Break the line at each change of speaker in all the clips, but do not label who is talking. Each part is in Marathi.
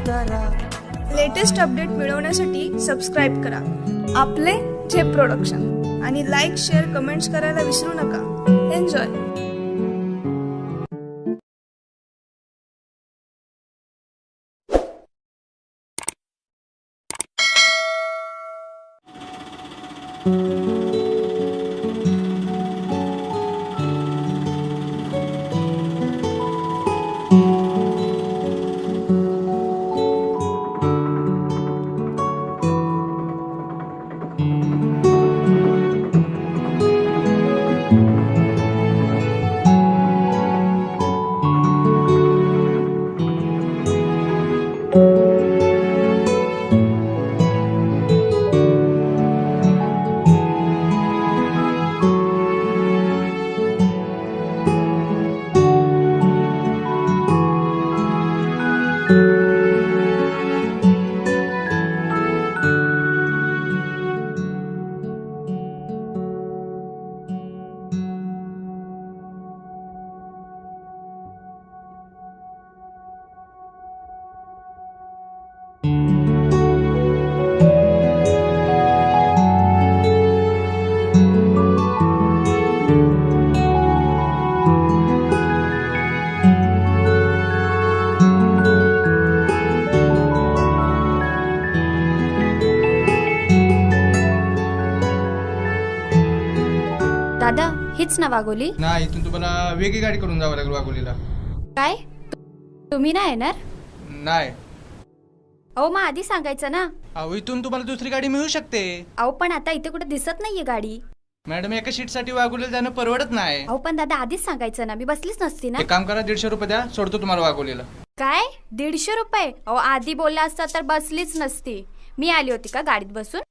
करा।
लेटेस्ट अपडेट मिळवण्यासाठी सबस्क्राईब करा आपले झेप प्रोडक्शन आणि लाईक शेअर कमेंट्स करायला विसरू नका। एन्जॉय।
दादा हीच ना वाघोली?
नाही, इथून तुम्हाला वेगळी गाडी करून जावं लागेल वाघोलीला।
काय तुम्ही नाही येणार?
नाही।
अहो मग आधी सांगायचं ना।
अहो इथून तुम्हाला दुसरी गाडी मिळू शकते।
अहो पण आता इथे कुठे दिसत नाहीये गाडी।
मॅडम एका शीटसाठी वाघोलीला जाणं परवडत नाही।
अहो पण दादा आधीच सांगायचं ना, मी बसलीच नसती ना।
एक काम करा, 150 रुपये द्या, सोडतो तुम्हाला वाघोलीला।
काय 150 रुपये? अहो आधी बोलला असता तर बसलीच नसती। मी आली होती का गाडीत बसून?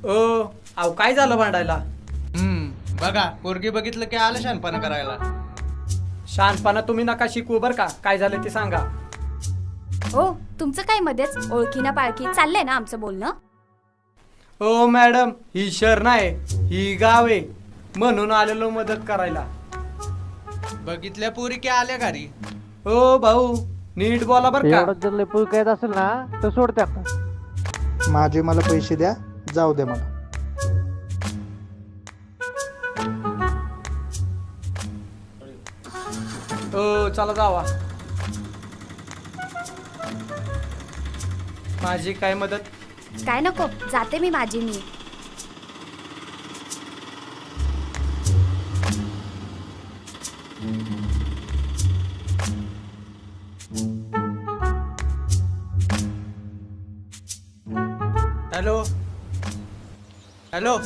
अहो काय झालं भांडायला?
बघा पोरगी बघितलं की आलं शहाणपणा करायला।
शानपणा तुम्ही नका शिकवू बर का, काय झालं ते सांगा।
हो तुमचं काय मध्येच ओळखी ना पाळखी चाललंय ना आमचं बोलणं?
ओ मॅडम, ही शहर नाही, ही गाव आहे, म्हणून आलेलो मदत करायला।
बघितल्या पोरी की आल्या घरी।
ओ भाऊ नीट बोला बर का।
एवढं जर लय येत असेल ना तर सोडत्या का?
माझे मला पैसे द्या, जाऊ दे मला।
ओ चला जावा, माझी काय मदत?
काय नको, जाते मी माझी मी।
हॅलो हॅलो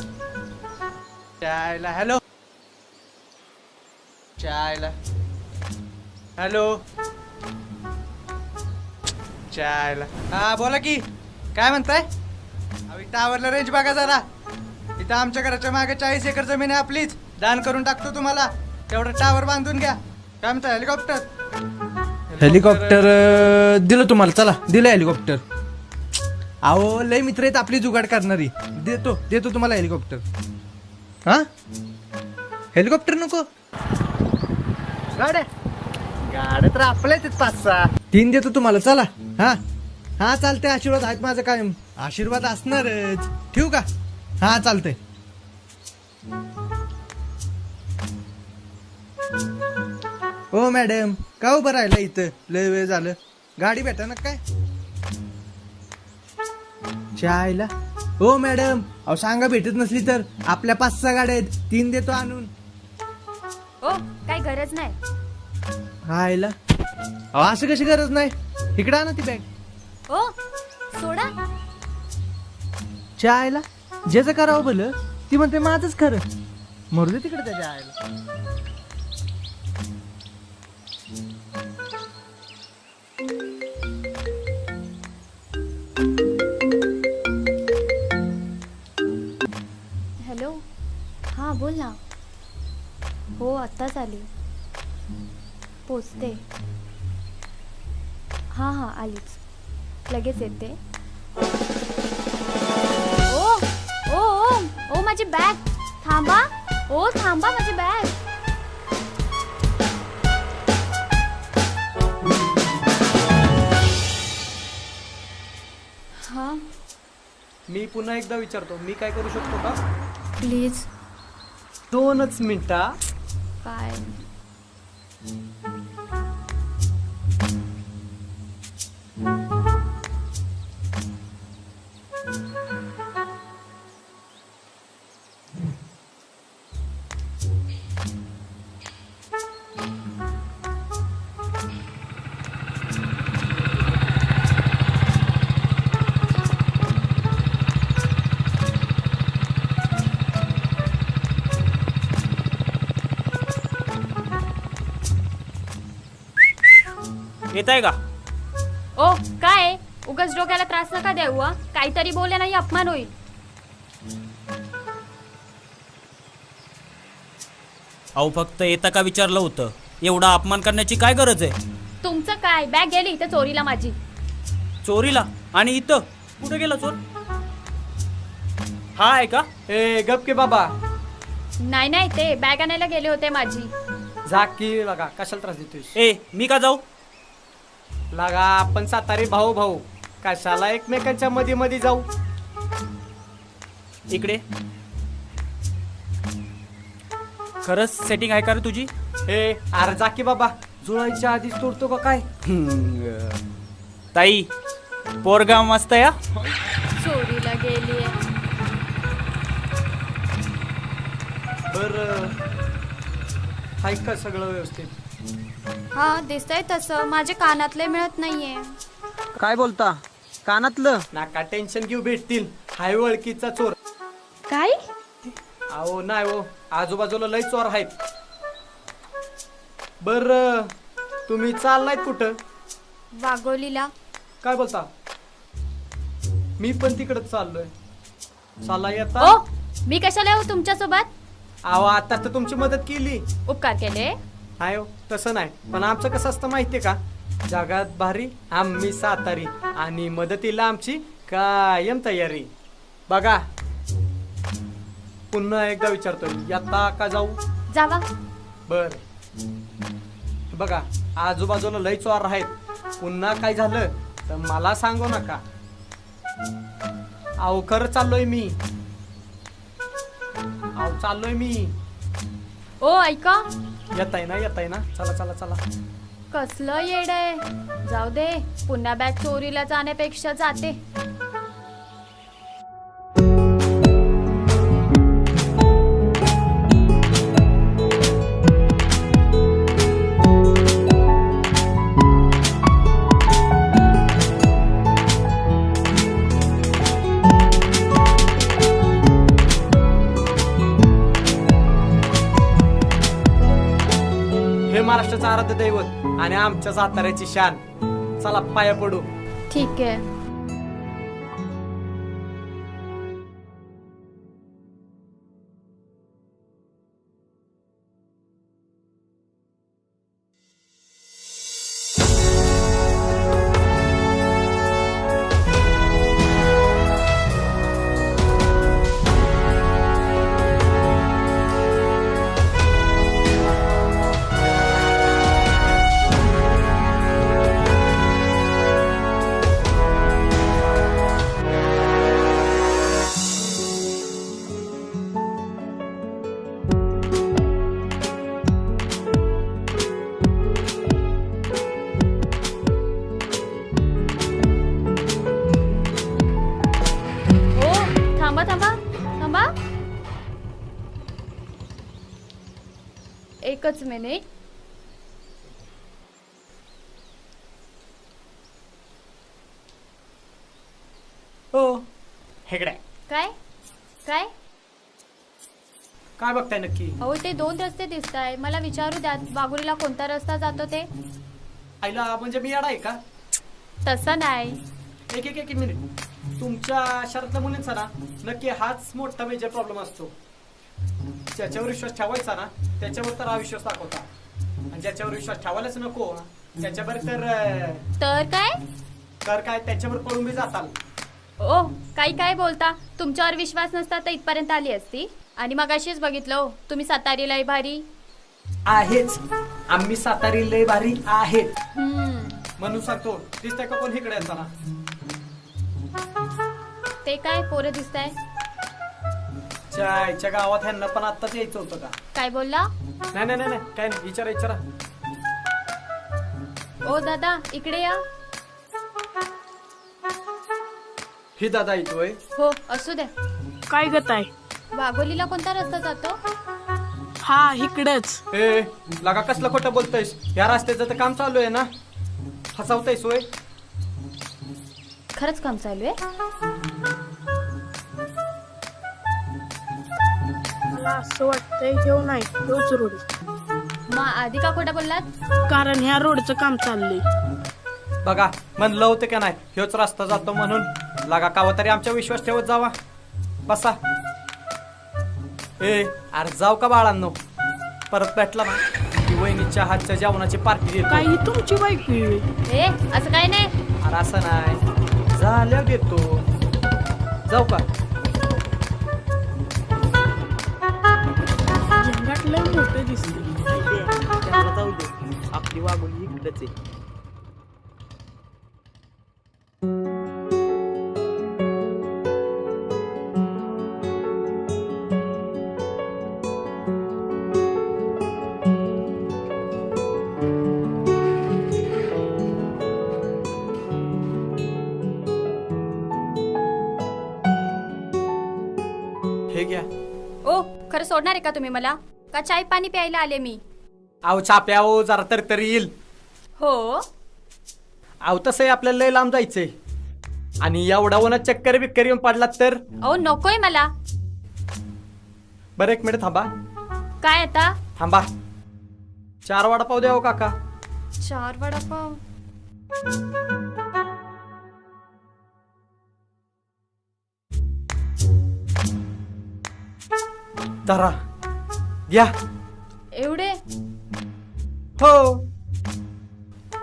चायला, हॅलो चायला, हॅलो चायला। हा बोला की, काय म्हणताय? अहो टावरला रेंज बघा जरा। इथं आमच्या घराच्या मागे 40 एकर जमीन आहे आपलीच, दान करून टाकतो तुम्हाला, तेवढं टावर बांधून घ्या। काय म्हणताय? हेलिकॉप्टर दिलं तुम्हाला, चला दिलं हेलिकॉप्टर। अहो लय मित्र आहेत आपली जुगाड करणारी, देतो तुम्हाला हेलिकॉप्टर। हा हेलिकॉप्टर नको, गाड्या तर आपल्याच 5-6 3 देतो तुम्हाला, चला। हा हा चालतंय, आशीर्वाद आहेत माझं कायम, आशीर्वाद असणारच। ठेवू का? हा चालतंय। हो मॅडम, का उभं राहिला इथं? लय वेळ झालं, गाडी भेटा ना काय? चायला हो मॅडम, अहो सांगा भेटत नसली तर, आपल्या 5-6 गाड्या आहेत, 3 देतो आणून।
हो काय गरज नाही।
हायला अहो असं कशी गरज नाही, इकडे आणा ती बॅग।
हो सोडा।
चायला ज्याचं करावं भलं ती म्हणते माझंच खरं, मरू दे तिकडे त्याच्या आयला।
हॅलो, हां बोल ना। हो आत्ताच आली, पोचते। हां हां आलीच, लगेच येते। ओ ओ ओ ओ माझी बॅग, थांबा। ओ थांबा, माझी बॅग।
मी पुन्हा एकदा विचारतो, मी काय करू शकतो का?
प्लीज.
2च मिनिटा.
काय?
येत आहे का?
ओ काय? उगाच डोक्याला त्रास नका देऊ हा. काहीतरी बोलले नाही अपमान होईल.
अहो फक्त येता का विचारलं होतं, एवढा अपमान करण्याची काय गरज आहे?
तुमचं काय? बॅग गेली इथे चोरीला माझी.
चोरीला? आणि इथं कुठे गेला चोर? हा आहे का?
ए गप के बाबा.
नाही नाही, ते बॅग आणायला गेले होते माझी.
झाकी बघा, कशाला त्रास देतोयस?
ए मी का जाऊ?
लागा, आपण सातारी भाऊ भाऊ, कशाला एकमेकांच्या मध्ये मध्ये जाऊ?
इकडे. खरंच सेटिंग आहे का रे तुझी?
ए अरे जा की बाबा, जुळायच्या आधीच तोडतो का काय?
ताई पोरगा मस्त या.
चोरीला गेली.
बर हाय का सगळं व्यवस्थित?
हा दिसतंय तसं. माझे कानातले मिळत नाहीये.
काय बोलता? कानातलं?
नाका टेन्शन घेऊ, भेटतील. हाय ओळखीचा चोर.
काय?
अहो नाही हो, आजूबाजूला लय चोर आहेत. बर तुम्ही चाललायत कुठं?
वाघोलीला.
काय बोलता? मी पण तिकडच चाललोय. चालला येता?
ओ मी कशाला येऊ तुमच्या सोबत?
अहो आता तर तुमची मदत केली.
उपकार केले.
नाही हो, तसं नाही. पण आमचं कसं असतं माहितीये का? जगात भारी आम्ही सातारी, आणि मदतीला आमची कायम तयारी. बघा पुन्हा एकदा विचारतोय, येता का जाऊ?
जावा.
बर बघा, आजूबाजूला लय चोर आहेत. पुन्हा काय झालं तर मला सांगू नका. अहो खरं चाललोय मी. अहो चाललोय मी.
ओ ऐका.
येताय ना? चला चला चला.
कसलं येड आहे. जाऊ दे, पुन्हा बॅग चोरीला जाण्यापेक्षा जाते.
हे महाराष्ट्राचं आराध्य दैवत आणि आमच्या साताऱ्याची शान. चला पाया पडू.
ठीक आहे. थांबा. एकच मिनिट.
हो हेकडे
काय काय?
काय बघताय नक्की?
अहो ते 2 रस्ते दिसत आहे. मला विचारू द्या, वाघोलीला कोणता रस्ता जातो ते?
आईला म्हणजे मी येडा आहे का?
तसं नाही.
एक मिनिट. तुमच्या शहरातल्या मुलींचा ना नक्की हाच मोठा मेजर प्रॉब्लेम असतो. ज्याच्यावर विश्वास ठेवायचा ना त्याच्यावर तर अविश्वास दाखवता, आणि ज्याच्यावर विश्वास ठेवायलाच नको त्याच्यावर तर काय त्याच्यावर पळून बी जाताल.
ओ काय बोलता? तुमच्यावर विश्वास नसता तर इथपर्यंत आली असती. आणि मग अशीच बघितलं हो, तुम्ही सातारी लय भारी
आहेच. आम्ही सातारी लय भारी आहेत म्हणून सांगतो. दिसतंय का कोण इकडे येताना?
ते काय पोरं दिसताय?
आईच्या गावात ह्यांना पण आत्ताच यायचं होतं का?
काय बोलला?
नाही नाही नाही नाही, काय नाही, विचारा.
ओ दादा इकडे या.
ही दादा येतोय.
हो असू द्या.
काय गत आहे?
वाघोलीला कोणता रस्ता जातो?
हा इकडच.
ए लगा कसलं खोटं बोलतोयस? या रस्त्याचं तर काम चालू आहे ना, फसवतायस होय?
खरंच काम चालू आहे?
मला असं वाटतंय घेऊ नाही तोच रोड,
मग आधी का खोटा बोललात?
कारण ह्या रोडचं काम चाललंय.
बघा म्हणलं होतं का नाही ह्योच रस्ता जातो म्हणून. लगा कावा तरी आमच्या विश्वास ठेवत जावा. बसा. ए अरे जाऊ का बाळांनो? परत भेटला ना की वहिनीच्या हातच्या जेवणाची पार्टी देतो.
काही तुमची बायको आहे.
ए असं काय नाही.
अरे असं नाही, झाल्या देतो. जाऊ का?
जंगाट लय मोठं दिसते.
जाऊ दे, आपली वागोली इकडच आहे.
हे घ्या.
ओ खरं सोडणार आहे का तुम्ही मला? का चाय पाणी प्यायला आले मी?
आव छाप्या हो जरा तरी येईल.
हो.
आव तसंही आपल्याला लय लांब जायचंय आणि एवढा उन्हात चक्कर बिक्कर येऊन पडलात तर.
ओ नकोय मला.
बरं 1 मिनिट थांबा.
काय आता?
थांबा. 4 वडापाव द्या हो काका.
4 वडापाव?
धरा घ्या.
एवढे?
हो.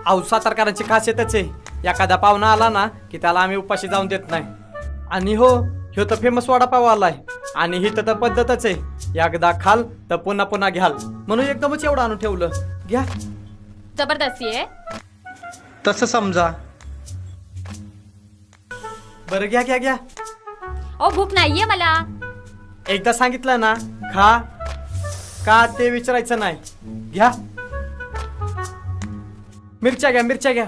आव सातारकरांची खासियतच आहे, एखादा पाहुणा आला ना की त्याला आम्ही उपाशी जाऊन देत नाही. आणि हो ह्यो तर फेमस वडापाव आलाय आणि ही तर पद्धतच आहे, एकदा खाल तर पुन्हा पुन्हा घ्याल म्हणून एकदमच एवढं आणून ठेवलं. घ्या.
जबरदस्ती आहे?
तसं समजा. बरं घ्या घ्या घ्या.
ओ भूक नाहीये मला.
एकदा सांगितलं ना खा का ते विचारायचं नाही. घ्या. मिरच्या घ्या, मिरच्या घ्या.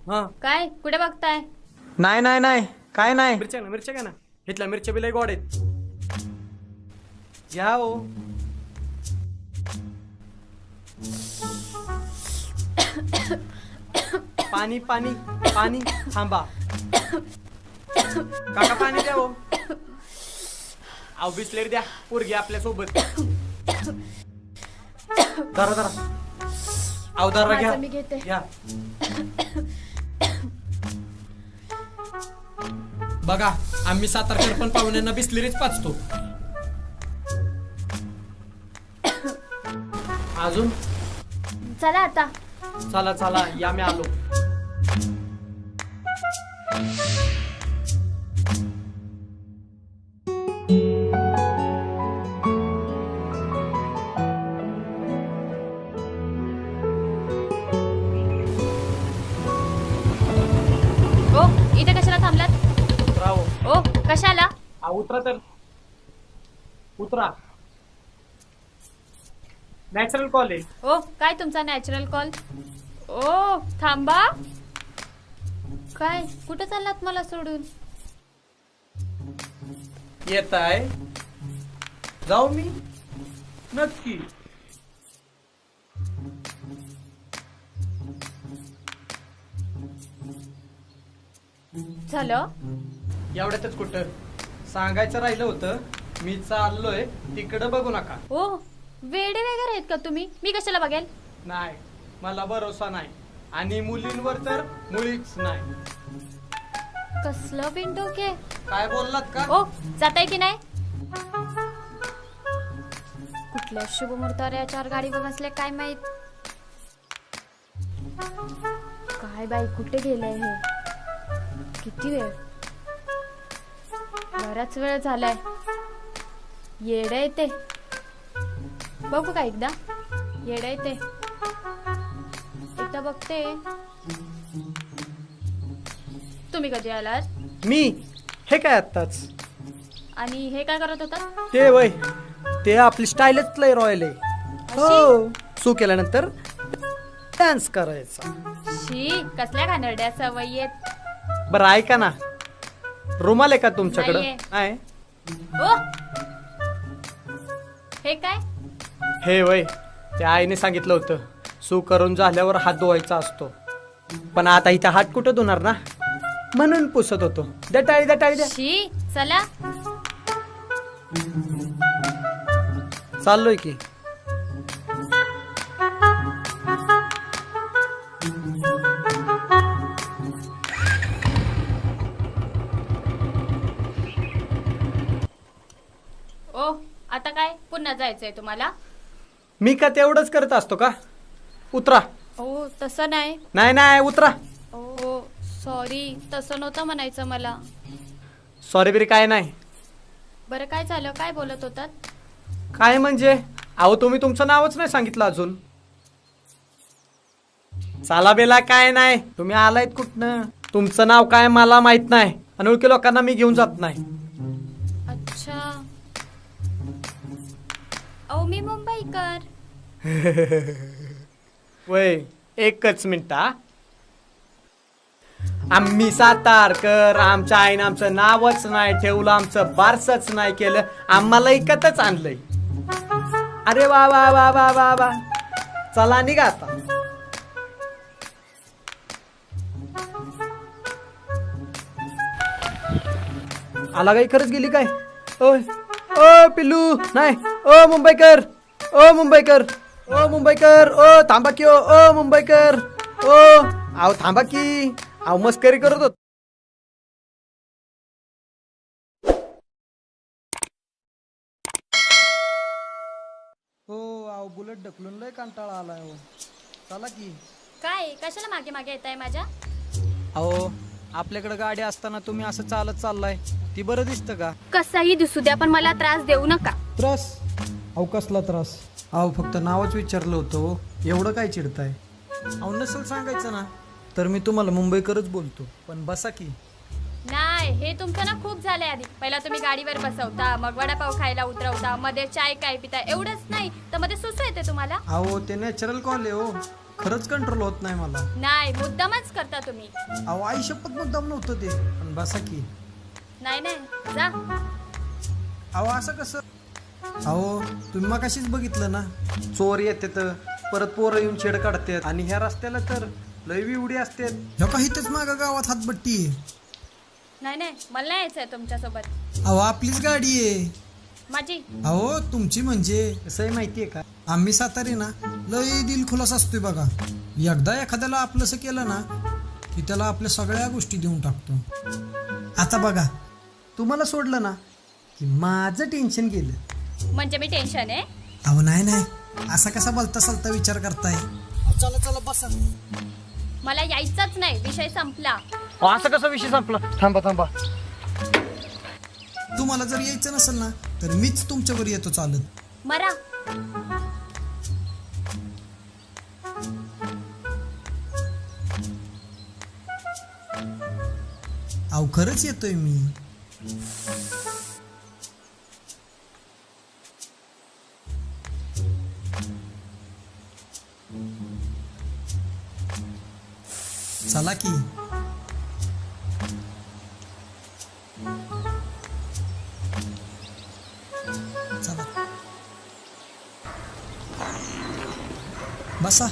हा
काय कुठे बघताय?
नाही नाही नाही, काय नाही.
मिरच्या ना, मिरच्या घ्या ना. इथल्या मिरच्या बिलय गोड आहेत. घ्या हो. पाणी पाणी पाणी. थांबा काका, पाणी द्या हो. अहो बिस्लेट द्या, पोरगी आपल्या सोबत. धरा धरा. अहो धरा घ्या.
माझं मी घेते.
घ्या. बघा आम्ही सातारकर पण पाहुण्यांना बिस्लेरीच पाचतो. अजून
चला आता.
चला चला या, मी आलो.
ओ इथे कशाला थांबलात?
उतराव.
ओ कशाला?
उतरा तर उतरा. नॅचरल कॉल आहे.
ओ काय तुमचा नॅचरल कॉल? ओ थांबा. काय कुठं चाललात मला सोडून?
येत आहे जाऊ मी नक्की.
झालं?
एवढ्यातच कुठं सांगायचं राहिलं होतं, मी चाललोय तिकडं बघू नका.
ओ वेडे वगैरे आहेत का तुम्ही? मी कशाला बघेल?
नाही मला भरोसा नाही आणि मुलींवर तर मुळीच नाही.
कसलं बिनडोके.
काय बोललात का?
ओ जाताय की नाही? कुठल्या शुभमुहूर्तावर याच्यावर गाडी बसले काय माहित. काय बाई कुठे गेलंय हे? किती वेळ? बराच वेळ झालाय. येडं येते. बघू का एकदा? येडं येते. एकदा बघते. तुम्ही कधी आलात?
मी हे काय आत्ताच.
आणि हे काय करत होता?
ते वय ते आपली स्टाईलच लय रॉयल आहे. हो सू केल्यानंतर डान्स करायचा.
शी कसल्या घाणेरड्या सवयी आहेत.
बरं ऐका ना, रुमाल आहे का तुमच्याकडं?
नाहीये.
आहे.
ओ हे काय?
हे वय त्या आईने सांगितलं होतं सू करून झाल्यावर हात धुवायचा असतो, पण आता इथं हात कुठं धुणार ना, म्हणून पुसत होतो. द्या टाळी द्या टाळी द्या.
शी चला.
चाललोय की.
ओ आता काय पुन्हा जायचंय तुम्हाला?
मी का तेवढंच करत असतो का? उतरा.
ओ तसं नाही.
नाही नाही उतरा.
ओ सॉरी तसं नव्हतं म्हणायचं मला.
सॉरी बिरी काय नाही.
बरं काय झालं? काय बोलत होतात?
काय म्हणजे? अहो तुम्ही तुमचं नावच नाही सांगितलं अजून. चाला बेला काय नाही. तुम्ही आलायत कुठनं? तुमचं नाव काय मला माहित नाही. अनोळखी लोकांना मी घेऊन जात नाही.
अच्छा. अहो मी मुंबईकर.
वय एकच मिनिट हा. आम्ही सातारकर. आमच्या आईनं आमचं नावच नाही ठेवलं, आमचं बारसच नाही केलं, आम्हाला इकतच आणलंय. अरे वा वा वा वा वा वा. चला निघा आता. आला काही खरंच गेली काय? ओय ओ पिल्लू नाही. ओ मुंबईकर. ओ मुंबईकर. ओ मुंबईकर. ओ थांबा की. ओ मुंबईकर. ओ आव थांबा की. आव मस्करी करत होत.
हो आव बुलेट ढकलून लय कंटाळा आलाय हो. चला की.
काय कशाला मागे मागे येताय माझ्या?
अहो आपल्याकडे गाडी असताना तुम्ही असं चालत चाललाय, ती बरं दिसतं का?
कसाही दिसू द्या पण मला त्रास देऊ नका.
त्रास? अहो कसला त्रास? अहो फक्त नावच विचारलं होतं हो. एवढं काय चिडताय? अहो नसेल सांगायचं ना तर मी तुम्हाला मुंबईकरच बोलतो, पण बसा की.
नाही हे तुमचं ना खूप झालंय. आधी पहिला तुम्ही गाडीवर बसवता, मग वडापाव खायला उतरवता, मध्ये चाय काय पिता. एवढंच नाही तर मध्ये सुसू येते तुम्हाला.
अहो ते नॅचरल कॉल आहे हो. खरंच कंट्रोल होत नाही मला.
नाही मुद्दामच करता तुम्ही.
अहो आई शपथ मुद्दाम नव्हतं ते, पण बसा की.
नाही नाही जा.
अहो असं कसं? अहो तुम्ही मग अशीच बघितलं ना, चोर येतात परत पोरं येऊन छेड काढतात, आणि ह्या रस्त्याला तर लय विवडी असतात. ह्या काहीतच मागं गावात हातबट्टी आहे.
नाही नाही मला नाही यायचंय तुमच्यासोबत.
अहो आपलीच गाडी आहे.
माझी.
अहो तुमची म्हणजे कसं आहे माहितीये का, आम्ही सातारी ना लय दिल खुलास असतोय बघा. एकदा एखाद्याला आपलंसं केलं ना की त्याला आपल्या सगळ्या गोष्टी देऊन टाकतो. आता बघा तुम्हाला सोडलं ना की माझं टेन्शन गेलं.
म्हणजे मी टेन्शन आहे?
अहो नाही नाही, असा कसा बोलता सलता विचार करताय. चला चला बसा.
मला यायचंच नाही, विषय संपला.
असं कसा विषय संपला? थांबा थांबा.
तुम्हाला जर यायचं नसेल ना तर मीच तुमच्यावर येतो चालत.
मरा.
अहो खरंच येतोय मी. चला की.
बसा.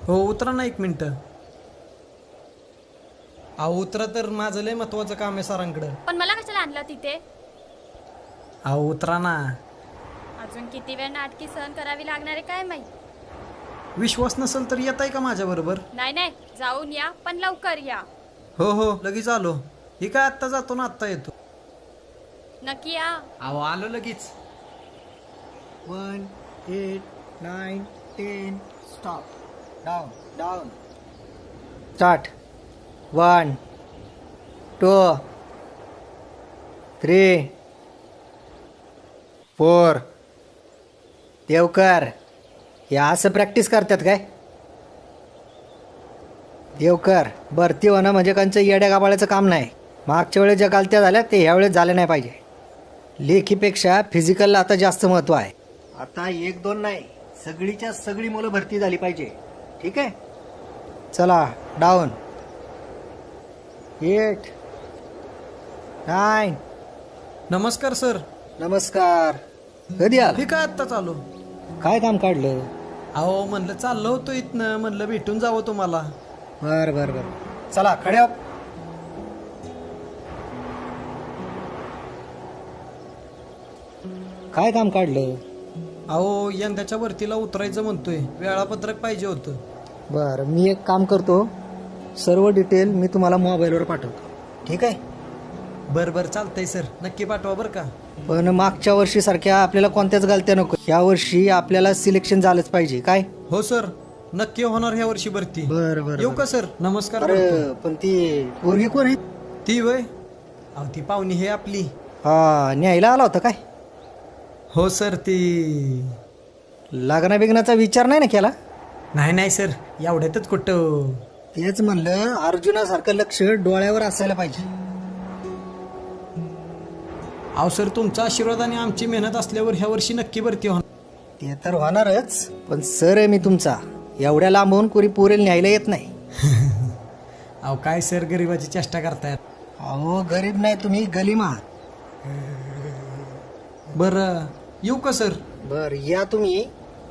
हो उतरा ना एक मिनिट. अहो उतरा तर माझं लय महत्वाचं काम आहे सरांकडं.
पण मला कशाला आणलं तिथे?
अहो उतरा ना.
अजून किती वेळ नाटकी सहन करावी लागणार आहे काय माहित.
विश्वास नसेल तर येत आहे का माझ्या बरोबर?
नाही नाही, जाऊन या पण लवकर या.
हो हो लगेच आलो. ही काय आत्ता जातो ना आत्ता येतो.
नक्की या.
अहो आलो लगेच.
1 8 9 10 स्टॉप डाऊन डाऊन स्टार्ट 1 2 3 4 देवकर हे असं प्रॅक्टिस करतात काय? देवकर भरती होणं म्हणजे कंचं येड्या गाबाळ्याचं काम नाही. मागच्या वेळेस ज्या गलत्या झाल्या ते ह्यावेळेस झाले नाही पाहिजे. लेखीपेक्षा फिजिकलला आता जास्त महत्त्व आहे. आता 1-2 नाही, सगळीच्या सगळी मुलं भरती झाली पाहिजे. ठीक आहे, चला डाऊन 8 9.
नमस्कार सर.
नमस्कार. कधी आला?
हे काय आत्ता चालू?
काय काम काढलं?
अहो म्हणलं चाललो होतो इथनं, म्हणलं भेटून जावं तुम्हाला.
बर बर बर, चला खड्या हो. काय काम काढलं?
अहो यंदाच्या वरतीला उतरायचं म्हणतोय, वेळापत्रक पाहिजे होतं.
बर, मी एक काम करतो, सर्व डिटेल मी तुम्हाला मोबाईलवर पाठवतो. ठीक आहे?
बरं बरं चालतंय सर, नक्की पाठवा बरं का.
पण मागच्या वर्षी सारख्या आपल्याला कोणत्याच गलत्या नको. या वर्षी आपल्याला सिलेक्शन झालंच पाहिजे. काय?
हो सर, नक्की होणार ह्या वर्षी भरती.
बरं बरं
येऊ
बरं.
का सर? नमस्कार.
अरे
करतो.
पण ती पोरगी कोण आहे?
ती वय अहो ती पाहुणी हे आपली.
हा, न्यायला आला होता काय?
हो सर ती.
लग्ना बिग्नाचा विचार नाही ना केला?
नाही नाही सर, एवढ्यातच कुठं.
तेच म्हणलं, अर्जुनासारखं लक्ष डोळ्यावर असायला पाहिजे.
अहो सर तुमचा आशीर्वाद आणि आमची मेहनत असल्यावर ह्या वर्षी नक्की भरती होणार.
ते तर होणारच, पण सर आहे मी तुमचा. एवढ्या लांबून कोणी पोरेल न्यायला येत नाही.
अहो काय सर गरिबाची चेष्टा करतायत.
अहो गरीब नाही, तुम्ही गलिमा.
बरं येऊ का सर?
बर या तुम्ही,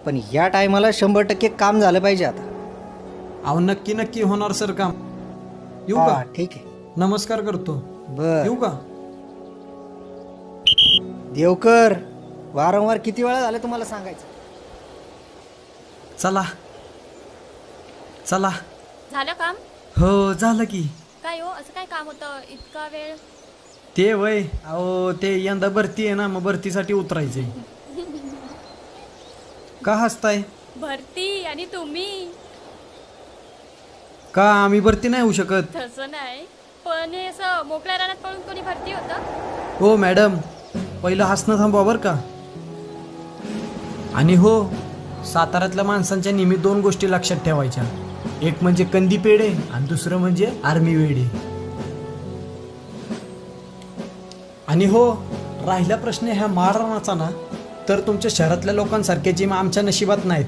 पण या टायमाला 100% काम झालं पाहिजे आता.
अहो नक्की नक्की होणार सर काम. येऊ
हा,
का?
ठीक आहे.
नमस्कार करतो.
बर.
येऊ का?
देवकर, वारंवार किती वेळा झालं तुम्हाला सांगायचं?
चला चला.
झालं काम?
हो झालं की.
काय हो, असं काय काम होतं इतका वेळ?
ते वय अहो ते यंदा भरती आहे ना, मग भरतीसाठी उतरायचंय. का हसताय?
भरती आणि तुम्ही?
का आम्ही भरती नाही होऊ शकत?
तसं नाही, पण हे असं मोकळ्या रानात पळून कोणी भरती होतं?
हो मॅडम, पहिलं हसणं थांबवा बरं का. आणि हो, साताऱ्यातल्या माणसांच्या नेहमी 2 गोष्टी लक्षात ठेवायच्या. एक म्हणजे कंदी पेढे आणि दुसरं म्हणजे आर्मी वेडे. आणि हो, राहिला प्रश्न ह्या माळरानाचा ना, तर तुमच्या शहरातल्या लोकांसारखे जिम आमच्या नशिबात नाहीत.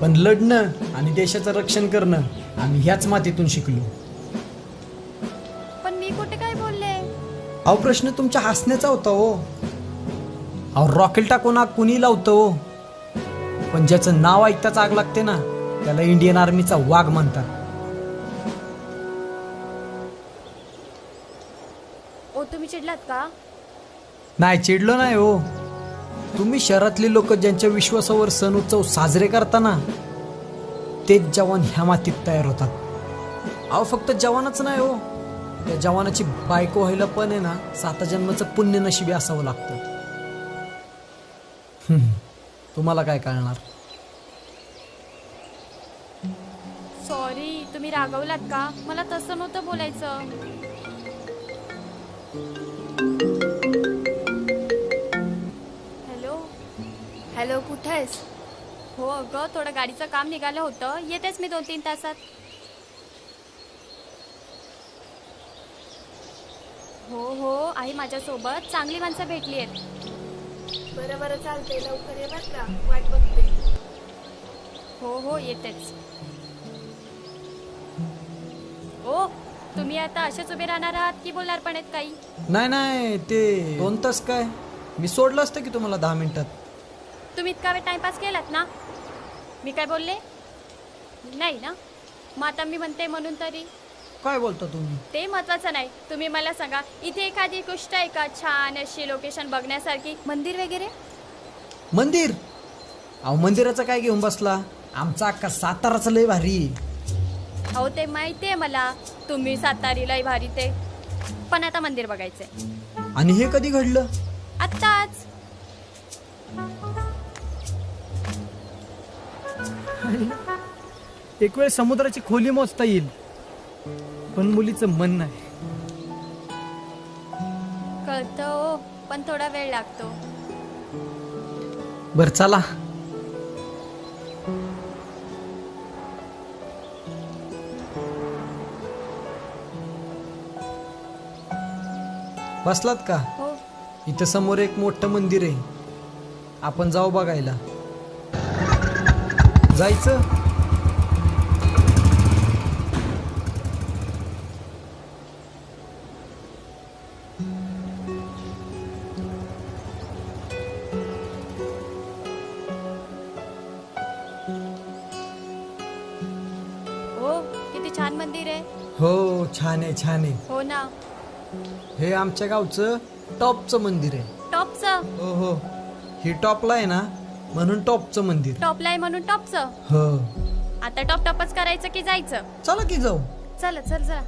पण लढणं आणि देशाचं रक्षण करणं आम्ही ह्याच मातीतून शिकलो.
पण मी कुठे काय बोलले?
अहो प्रश्न तुमच्या हसण्याचा होता हो. अहो रॉकेल टाकून आग कुणी लावतं हो, पण ज्याचं नाव ऐकताच आग लागते ना, त्याला इंडियन आर्मीचा वाघ म्हणतात.
ओ तुम्ही चिडलात का?
नाही चिडलो नाही हो. तुम्ही शहरातले लोक ज्यांच्या विश्वासावर सण उत्सव साजरे करताना, तेच जवान ह्या मातीत तयार होतात. अहो फक्त जवानच नाही हो, त्या जवानाची बायको व्हायला पण आहे ना 7 जन्माचं पुण्य नशिबी असावं लागतं. तुम्हाला काय कळणार?
सॉरी, तुम्ही रागवलात का? मला तसं नव्हतं बोलायचं. हॅलो
हॅलो, कुठे आहेस?
हो अगं, थोडं गाडीचं काम निघालं होतं, येतेच मी 2-3 तासात. हो हो आहे माझ्यासोबत, चांगली माणसं भेटली आहेत.
बरं बरं चालतंय, लवकर ये बरं का, वाट बघते.
हो हो येतेच. ओ तुम्ही आता असेच उभे राहणार आहात की बोलणार पण आहेत काही?
नाही नाही, ते 2 तास काय, मी सोडलं असतं की तुम्हाला 10 मिनिटात.
तुम्ही इतका वेळ टाइमपास केलात ना. मी काय बोलले नाही ना. मग आता मी म्हणते म्हणून तरी
काय बोलता तुम्ही?
ते महत्वाचं नाही. तुम्ही मला सांगा, इथे एखादी गोष्ट आहे का छान अशी लोकेशन बघण्यासारखी, मंदिर वगैरे?
मंदिर? अहो मंदिराचं काय घेऊन बसला, आमचा अख्खा साताराचं लय भारी.
हो ते माहिती आहे मला, तुम्ही सातारीलाही भारी ते. पण आता मंदिर बघायचंय.
आणि हे कधी घडलं?
आत्ताच.
एक वेळ समुद्राची खोली मोजता येईल, पण मुलीचं मन नाही.
कळतं हो, पण थोडा वेळ लागतो.
बर चला. बसलात का?
हो
इथं समोर एक मोठं मंदिर आहे, आपण जाऊ बघायला. जायचं?
हो किती छान मंदिर आहे.
हो छान आहे छान आहे.
हो ना.
हे आमच्या गावचं टॉपचं मंदिर आहे.
टॉपचं?
हो हो, हे टॉपला आहे ना, म्हणून टॉपचं मंदिर.
टॉपला आहे म्हणून टॉपचं.
हो.
आता टॉप टॉपच करायचं की जायचं?
चला की जाऊ.
चल चल चला.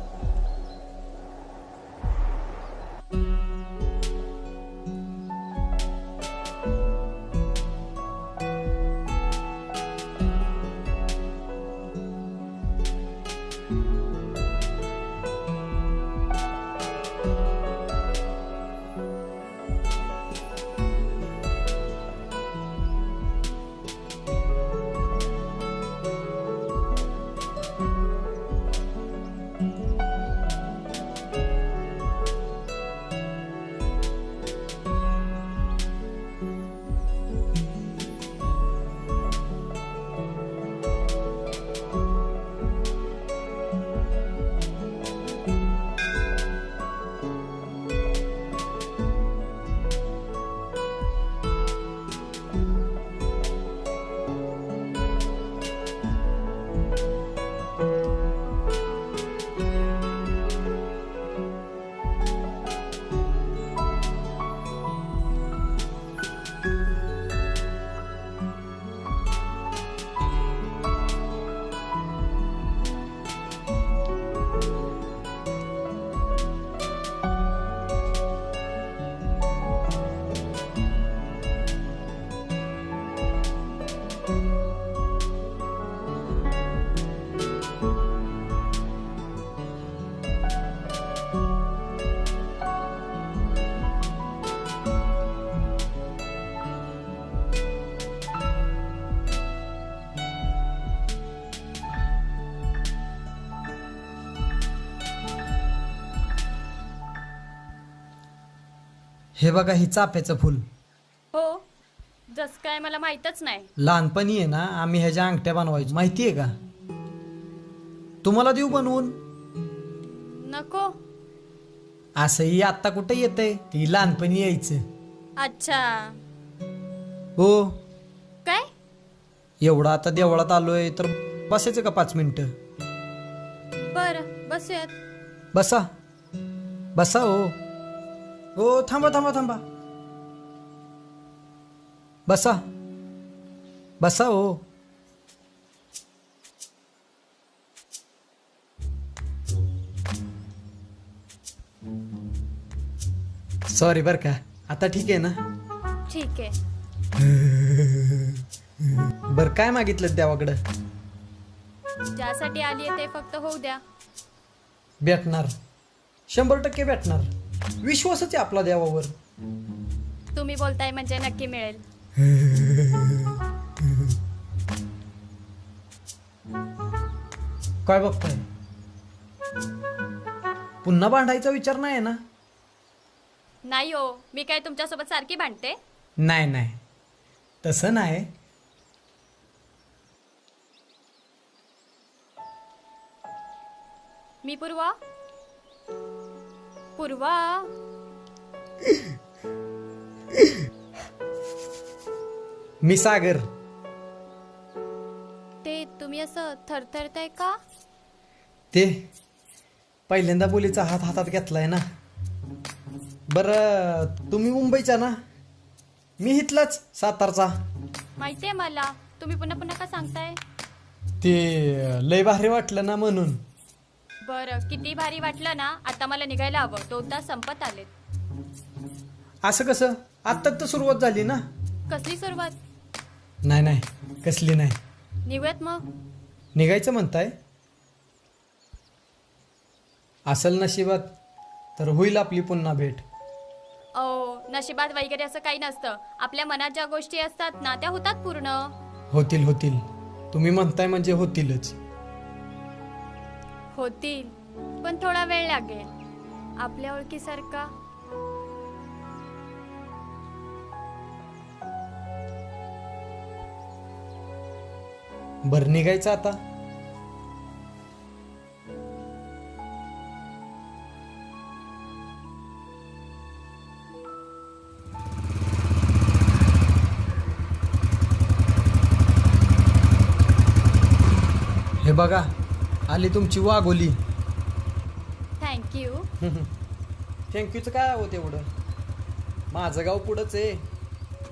हे बघा, ही चाफ्याचं फुल.
हो जस काय मला माहीतच नाही.
लहानपणी आहे ना, आम्ही ह्याच्या अंगठ्या बनवायचो, माहितीये का? तुम्हाला देऊ बनवून?
नको.
असंही आत्ता कुठे येतंय, ती लहानपणी यायचं.
अच्छा.
हो.
काय?
एवढं आता देवळात आलोय तर बसायचं का 5 मिनिटं?
बरं बसूयात.
बसा बसा. हो हो, थांबा थांबा थांबा. बसा बसा. हो सॉरी बर का, आता ठीक आहे ना?
ठीक आहे.
बर काय मागितलं देवाकडं?
ज्यासाठी आली आहे ते फक्त होऊ द्या.
भेटणार, 100% भेटणार. विश्वासच आहे आपला देवावर.
तुम्ही बोलताय म्हणजे नक्की मिळेल.
काय बघताय? पुन्हा भांडायचा विचार नाही ना?
नाही हो, मी काय तुमच्यासोबत सारखी भांडते?
नाही नाही तसं नाही.
मी पूर्वा. पूर्वा.
मी सागर.
ते तुम्ही असं थरथरताय का?
ते पहिल्यांदा बोलीचा हात हातात घेतलाय ना. बरं तुम्ही मुंबईचा ना? मी इथलाच सातारचा.
माहितीये मला. तुम्ही पुन्हा पुन्हा का सांगताय?
ते लय भारी वाटलं ना म्हणून.
बरं, किती भारी वाटलं ना. आता मला निघायला हवं. 2 तास संपत आलेत.
असं कसं? आत्ताच तर सुरुवात झाली ना.
कसली सुरुवात?
नाही नाही कसली नाही.
निघूयात मग.
निघायचं म्हणताय? असल नशिबात तर होईल आपली पुन्हा भेट.
नशिबात वगैरे असं काही नसतं. आपल्या मनात ज्या गोष्टी असतात ना त्या होतात पूर्ण.
होतील होतील. तुम्ही म्हणताय म्हणजे होतीलच.
होतील, पण थोडा वेळ लागेल. आपल्या ओळखीसारखा.
बरं निघायचं आता. हे बघा आली तुमची वाघोली.
थँक्यू.
थँक्यूचं काय हवं तेवढं. माझं गाव पुढंच आहे.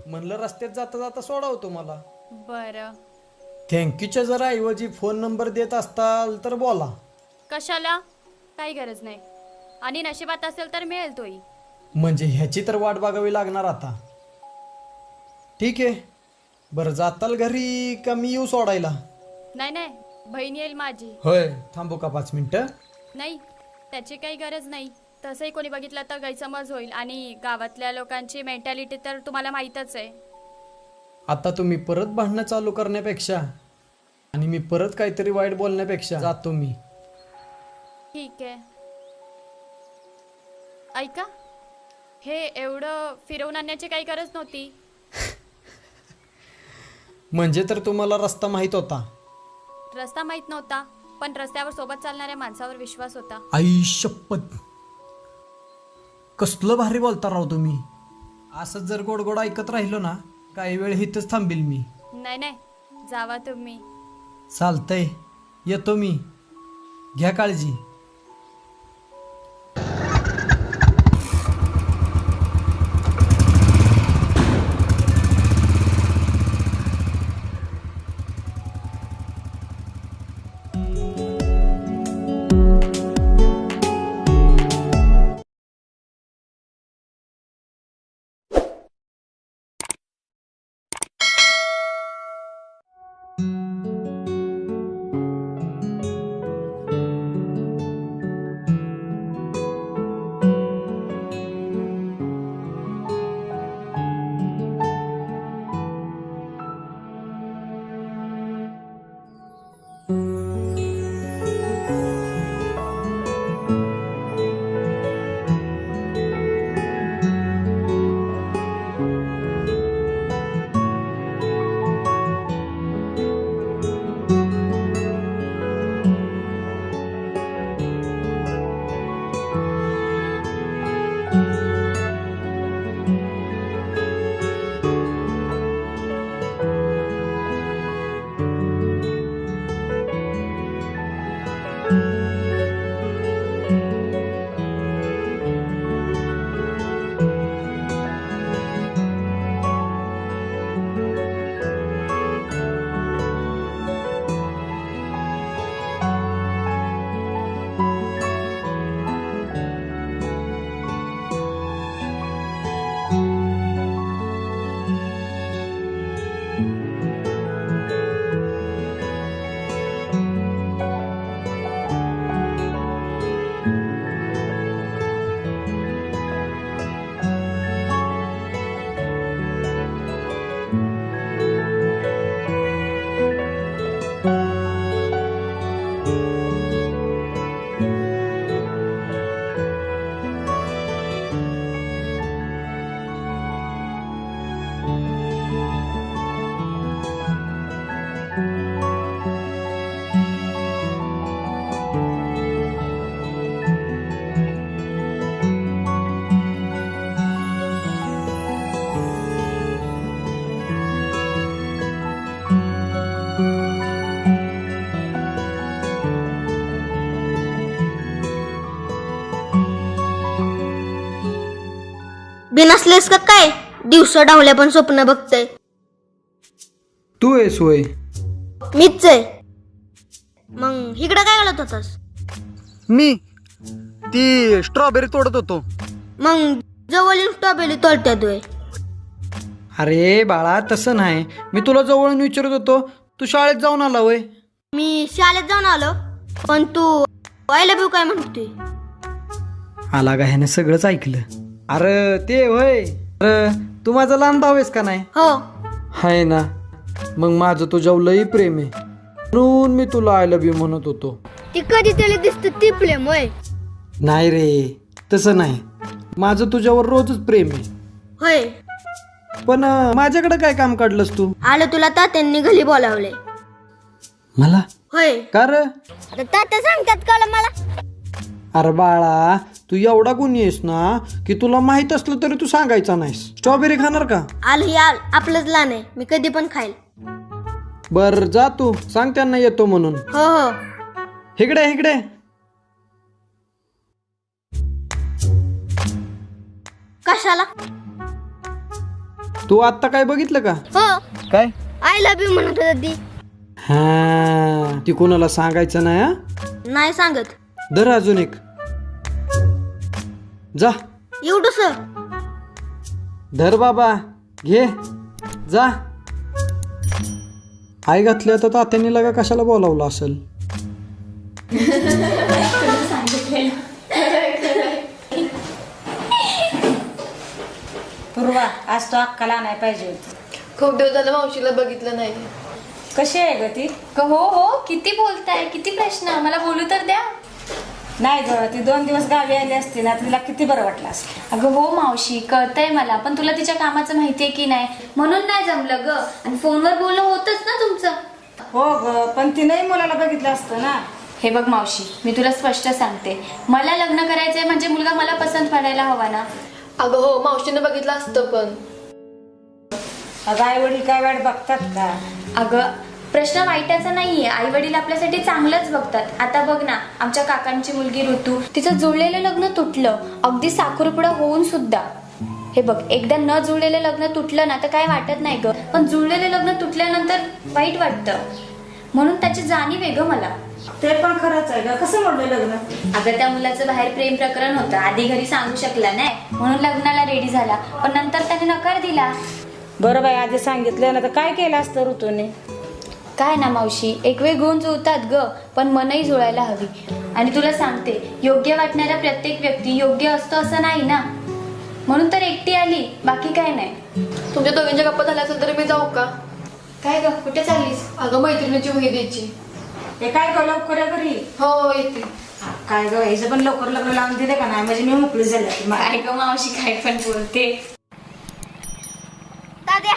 म्हणलं रस्त्यात जाता जाता सोडावं तुम्हाला.
बरं.
थँक्यूच्या जरा ऐवजी फोन नंबर देत असताल तर बोला.
कशाला? काही गरज नाही. आणि नशिबात असेल तर मिळेल तोही.
म्हणजे ह्याची तर वाट बघावी लागणार आता. ठीक आहे. बरं जाताल घरी का मी येऊ सोडायला?
नाही नाही, बहीण येईल माझी.
होय थांबू का 5 मिनिटं?
नाही, त्याची काही गरज नाही. तसंही कोणी बघितलं तर गैरसमज होईल. आणि गावातल्या लोकांची मेंटॅलिटी तर तुम्हाला माहीतच आहे.
आता तुम्ही परत भांडणं चालू करण्यापेक्षा आणि मी परत काहीतरी वाईट बोलण्यापेक्षा जातो मी.
ठीक आहे. ऐका, हे एवढं फिरवून आणण्याची काही गरज नव्हती.
म्हणजे तर तुम्हाला रस्ता माहित होता?
रस्ता माहीत नव्हता, पण रस्त्यावर सोबत चालणाऱ्या माणसावर विश्वास होता.
आई शपथ, कसलं भारी बोलता राव तुम्ही. असंच जर गोड गोड ऐकत राहिलो ना काही वेळ इथंच थांबील मी.
नाही नाही, जावा तुम्ही.
चालतंय, येतो मी. घ्या काळजी.
बिनसलेस का काय दिवसा डावल्या पण स्वप्न बघतय.
तू आहेस होय?
मीच आहे. मग इकडं काय घालत होतास?
मी ती स्ट्रॉबेरी तोडत होतो.
मग जवळ स्ट्रॉबेरी तोडत्यात.
अरे बाळा तसं नाही, मी तुला जवळून विचारत होतो, तू शाळेत जाऊन आला होय?
मी शाळेत जाऊन आलो, पण तू आय लव्ह यू काय म्हणतोय?
आला का ह्याने सगळंच ऐकलं. अरे ते होय, अरे तू माझा लहान भाऊ आहेस का नाही?
हो.
हाय ना, मग माझं तुझ्यावर लई प्रेम आहे, म्हणून मी तुला आय लव्ह यू म्हणत होतो.
ती कधी त्याला दिसत ती प्रेम होय?
नाही रे, तसं नाही, माझं तुझ्यावर रोजच प्रेम आहे.
होय.
पण माझ्याकडे काय काम काढलंस तू?
आलं तुला तात्यांनी घरी बोलावले.
मला?
होय.
का रे?
आता तात्या सांगतात का मला?
अरे बाळा, तू एवढा गुणी आहेस ना की तुला माहित असलं तरी तू सांगायचा नाहीस. स्ट्रॉबेरी खाणार का?
आल आपलंच लहान आहे, मी कधी पण खाईल.
बर जा, तू सांग त्यांना येतो म्हणून.
हो हो.
इकडे इकडे.
कशाला?
तू आत्ता काय बघितलं का?
हो.
काय?
आय लव्ह यू म्हणत होती.
हा, ती कोणाला सांगायचं नाही. हा,
नाही सांगत.
धर अजून एक. जा.
एवढंच?
धर बाबा, घे जा. आई घातली आता तात्याने लगा कशाला बोलावलं असेल.
पूर्वा, आज तो अक्काला आणायला पाहिजे होती.
खूप दिवस झालं मावशीला बघितलं नाही.
कशी आहे ग ती?
हो हो, किती बोलताय, किती प्रश्न, मला बोलू तर द्या.
नाही ग, ती 2 दिवस गावी आली असती ना, तिला किती बरं वाटलं असतं.
अगं हो मावशी, कळतंय मला, पण तुला तिच्या कामाचं माहितीये की नाही, म्हणून नाही जमलं ग. आणि फोनवर बोलणं होतच ना तुमचं.
हो ग, पण तिनेही मुलाला बघितलं असतं ना.
हे बघ मावशी, मी तुला स्पष्ट सांगते, मला लग्न करायचंय म्हणजे मुलगा मला पसंत पडायला हवा ना.
अगं हो, मावशीने बघितलं असतं पण.
अगं आई वडील काय वाट बघतात का?
अगं प्रश्न वाईटाचा नाहीये, आई वडील आपल्यासाठी चांगलंच बघतात. आता बघ ना, आमच्या काकांची मुलगी ऋतू, तिचं जुळलेलं लग्न तुटलं, अगदी साखरपुडा होऊन सुद्धा. हे बघ, एकदा न जुळलेलं लग्न तुटलं ना तर काय वाटत नाही ग, पण जुळलेलं लग्न तुटल्यानंतर वाईट वाटतं. म्हणून त्याची जाणीव आहे ग मला.
ते पण खरंच आहे ग. कसं मोडलं लग्न?
अगं त्या मुलाचं बाहेर प्रेम प्रकरण होतं, आधी घरी सांगू शकला नाही, म्हणून लग्नाला रेडी झाला, पण नंतर त्याने नकार दिला.
बरं बाई, आधी सांगितलं ना तर काय केलं असतं ऋतूने?
काय ना मावशी, एक वेळ गुण जुळतात ग, पण मनही जुळायला हवी. आणि तुला सांगते, योग्य वाटणारा प्रत्येक व्यक्ती योग्य असतो असं नाही ना, म्हणून तर एकटी आली, बाकी काय नाही.
तुमच्या दोघींच्या गप्पा झाल्या असेल तर मी जाऊ का?
काय ग, कुठे चाललीस?
अगं मैत्रिणीची वही द्यायची.
हे काय ग, लवकर या घरी.
हो येते.
काय ग, हिचं पण लवकर लग्न लावून दिले का नाही, म्हणजे मी मोकळी झाली.
काय ग मावशी, काय पण बोलते.
दाद्या,